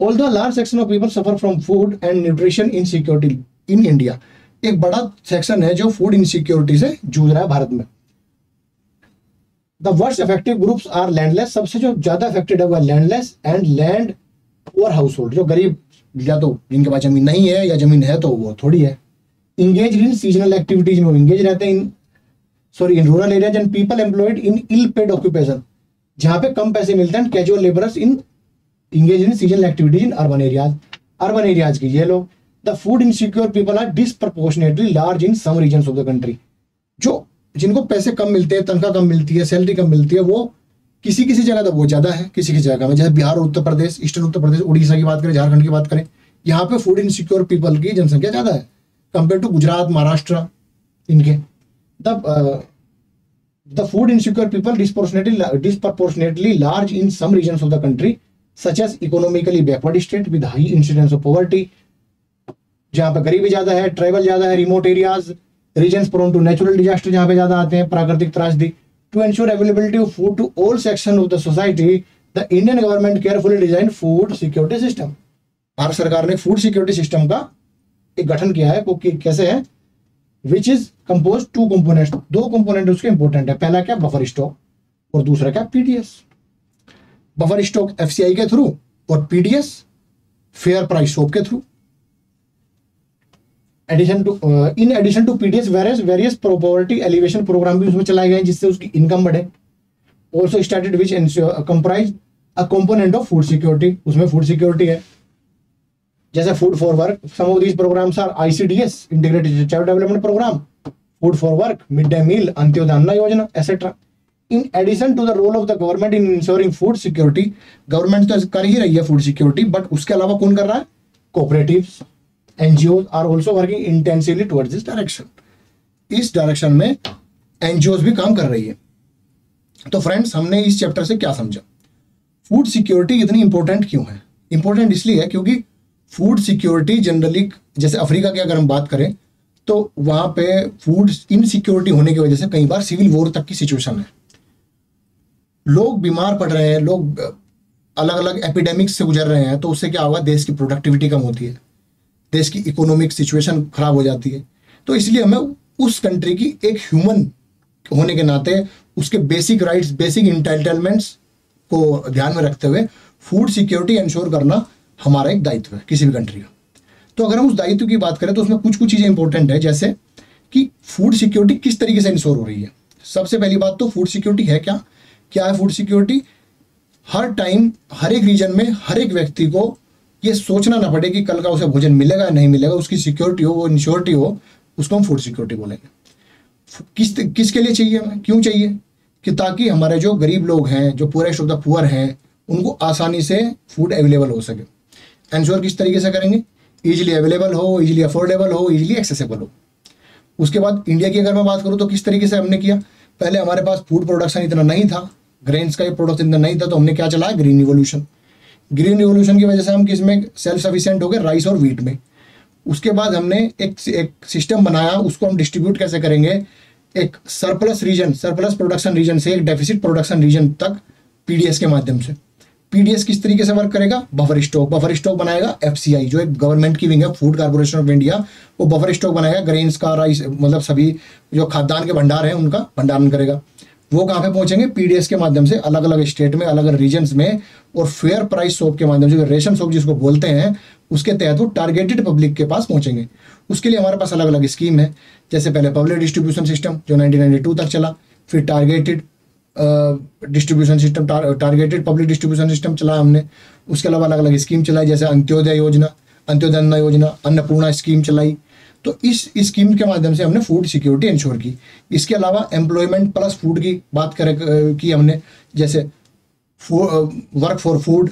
Although a large section of people suffer from food and nutrition insecurity in India, एक बड़ा सेक्शन है जो फूड इनसिक्योरिटी से जूझ रहा है भारत में। The worst affected groups are landless, सबसे जो ज्यादा अफेक्टेड है वो landless and land poor household, जो गरीब या तो जिनके पास जमीन नहीं है या जमीन है तो वो थोड़ी है। इंगेज इन सीजनल एक्टिविटीज में इंगेज रहते हैं in rural areas and people employed in ill paid occupation, जहां पे कम पैसे मिलते हैं। Casual labourers in engage in seasonal activities in urban areas की ये लोग। The food insecure people are disproportionately large in some regions of the country. जो जिनको पैसे कम मिलते हैं, तनख्वाह कम मिलती है, सैलरी कम मिलती है, वो किसी जगह तो वो ज्यादा है, किसी जगह में, जैसे बिहार, उत्तर प्रदेश, ईस्टर्न उत्तर प्रदेश, उड़ीसा की बात करें, झारखंड की बात करें, यहाँ पे फूड इनसिक्योर पीपल की जनसंख्या ज्यादा है कंपेयर टू गुजरात, महाराष्ट्र। इनके the food insecure people disproportionately large in some regions of the country such as economically backward state with high incidence of poverty, जहां पे गरीबी ज्यादा है, ट्राइबल ज्यादा है, remote areas, regions prone to natural disaster जहां पे ज्यादा आते हैं, प्राकृतिक त्रासदी। To ensure availability of food to all section of the society, the Indian government carefully design food security system. Bharat सरकार ने फूड सिक्योरिटी सिस्टम का एक गठन किया है, वो कैसे है, which is compose two components, दो कंपोनेंट उसके इंपॉर्टेंट है। पहला क्या, बफर स्टॉक, और दूसरा क्या, पीडीएस। बफर स्टॉक एफसीआई के थ्रू और पीडीएस फेयर प्राइस शॉप के through. In addition to PDS various poverty alleviation programme भी उसमें चलाए गए जिससे उसकी इनकम बढ़े। Also started which comprise a component of food security, उसमें फूड सिक्योरिटी है, जैसे food for work. Some of these programmes are ICDS, integrated child development programme, food for work, mid day meal, Antyodaya Anna Yojana, etcetera. In addition to the role of the government in ensuring food security, government तो कर ही रही है food security, but उसके अलावा कौन कर रहा है, cooperatives, NGO are also working intensively towards this direction. इस डायरेक्शन में एनजीओ भी काम कर रही है। तो फ्रेंड्स, हमने इस चैप्टर से क्या समझा, फूड सिक्योरिटी इतनी इंपॉर्टेंट क्यों है। इंपॉर्टेंट इसलिए है क्योंकि फूड सिक्योरिटी जनरली, जैसे अफ्रीका की अगर हम बात करें तो वहां पे फूड इनसिक्योरिटी होने की वजह से कई बार सिविल वॉर तक की सिचुएशन है, लोग बीमार पड़ रहे हैं, लोग अलग अलग एपिडेमिक्स से गुजर रहे हैं, तो उससे क्या होगा, देश की प्रोडक्टिविटी कम होती है, देश की इकोनॉमिक सिचुएशन खराब हो जाती है। तो इसलिए हमें उस कंट्री की एक ह्यूमन होने के नाते उसके बेसिक राइट्स, बेसिक इंटाइटलमेंट्स को ध्यान में रखते हुए फूड सिक्योरिटी इंश्योर करना हमारा एक दायित्व है किसी भी कंट्री का। तो अगर हम उस दायित्व की बात करें तो उसमें कुछ कुछ चीज़ें इंपॉर्टेंट है, जैसे कि फूड सिक्योरिटी किस तरीके से इंश्योर हो रही है। सबसे पहली बात तो फूड सिक्योरिटी है क्या, क्या है फूड सिक्योरिटी। हर टाइम, हर एक रीजन में, हर एक व्यक्ति को ये सोचना ना पड़े कि कल का उसे भोजन मिलेगा या नहीं मिलेगा, उसकी सिक्योरिटी हो, वो इंश्योरिटी हो, उसको हम फूड सिक्योरिटी बोलेंगे। किसके लिए चाहिए हमें, क्यों चाहिए, कि ताकि हमारे जो गरीब लोग हैं, जो पुअरेस्ट ऑफ द पुअर हैं, उनको आसानी से फूड अवेलेबल हो सके। इंश्योर किस तरीके से करेंगे, ईजिली अवेलेबल हो, ईजिली अफोर्डेबल हो, ईजिली एक्सेसिबल हो। उसके बाद इंडिया की अगर मैं बात करूँ तो किस तरीके से हमने किया, पहले हमारे पास फूड प्रोडक्शन इतना नहीं था, ग्रेन्स का ये प्रोडक्शन इतना नहीं था, तो हमने क्या चलाया, ग्रीन रिवोल्यूशन। ग्रीन रिवोल्यूशन की वजह से हम किसमें सेल्फ सफिशिएंट हो गए, राइस और व्हीट में। उसके बाद हमने एक सिस्टम बनाया, उसको हम डिस्ट्रीब्यूट कैसे करेंगे, एक surplus region, surplus production region से एक डेफिसिट प्रोडक्शन रीजन तक पीडीएस के माध्यम से। पीडीएस किस तरीके से वर्क करेगा, बफर स्टॉक, बफर स्टॉक बनाएगा एफसीआई, जो एक गवर्नमेंट की विंग है, फूड कॉर्पोरेशन ऑफ इंडिया, वो बफर स्टॉक बनाएगा, ग्रेन्स का, राइस, मतलब सभी जो खाद्यान्न के भंडार हैं उनका भंडारण करेगा। वो कहाँ पे पहुंचेंगे, पीडीएस के माध्यम से अलग अलग स्टेट में, अलग अलग रीजन्स में, और फेयर प्राइस शॉप के माध्यम से, रेशन शॉप जिसको बोलते हैं, उसके तहत वो टारगेटेड पब्लिक के पास पहुंचेंगे। उसके लिए हमारे पास अलग अलग स्कीम है, जैसे पहले पब्लिक डिस्ट्रीब्यूशन सिस्टम जो 1992 तक चला, फिर targeted distribution system, targeted public distribution system चला हमने। उसके अलावा अलग अलग स्कीम चलाई, जैसे अंत्योदय योजना, अंत्योदय अन्न योजना, अन्नपूर्णा स्कीम चलाई। तो इस स्कीम के माध्यम से हमने फूड सिक्योरिटी इंश्योर की। इसके अलावा एम्प्लॉयमेंट प्लस फूड की बात की हमने, जैसे work for food,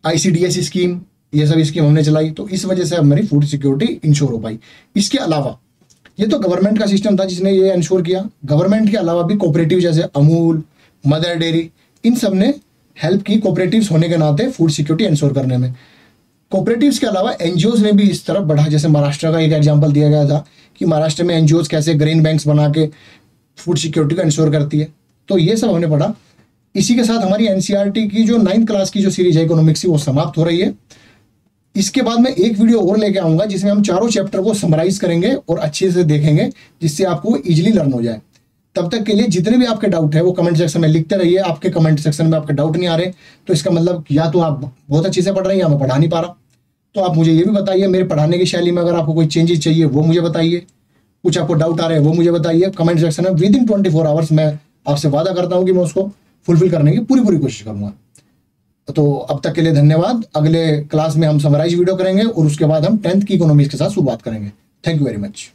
ICDS scheme, ये सब स्कीम हमने चलाई। तो इस वजह से हमारी फूड सिक्योरिटी इंश्योर हो पाई। इसके अलावा ये तो गवर्नमेंट का सिस्टम था जिसने ये इंश्योर किया। गवर्नमेंट के अलावा भी कोऑपरेटिव जैसे अमूल, मदर डेयरी, इन सब ने हेल्प की कोऑपरेटिव्स होने के नाते फूड सिक्योरिटी इंश्योर करने में। कोऑपरेटिव्स के अलावा एनजीओज ने भी इस तरफ बढ़ा, जैसे महाराष्ट्र का एक एग्जांपल दिया गया था कि महाराष्ट्र में एनजीओज कैसे ग्रेन बैंक्स बना के फूड सिक्योरिटी को इंश्योर करती है। तो ये सब हमने पढ़ा। इसी के साथ हमारी एनसीईआरटी की जो 9th क्लास की जो सीरीज है इकोनॉमिक्स की, वो समाप्त हो रही है। इसके बाद मैं एक वीडियो और लेके आऊंगा जिसमें हम चारों चैप्टर को समराइज करेंगे और अच्छे से देखेंगे, जिससे आपको इजीली लर्न हो जाए। तब तक के लिए जितने भी आपके डाउट है वो कमेंट सेक्शन में लिखते रहिए। आपके कमेंट सेक्शन में आपके डाउट नहीं आ रहे तो इसका मतलब या तो आप बहुत अच्छे से पढ़ रहे हैं या मैं पढ़ा नहीं पा रहा। तो आप मुझे ये भी बताइए, मेरे पढ़ाने की शैली में अगर आपको कोई चेंजेस चाहिए वो मुझे बताइए, कुछ आपको डाउट आ रहे हैं वो मुझे बताइए कमेंट सेक्शन में। विद इन 24 आवर्स मैं आपसे वादा करता हूँ कि मैं उसको फुलफिल करने की पूरी कोशिश करूँगा। तो अब तक के लिए धन्यवाद। अगले क्लास में हम समराइज वीडियो करेंगे और उसके बाद हम 10th की इकोनॉमिक्स के साथ शुरुआत करेंगे। Thank you very much.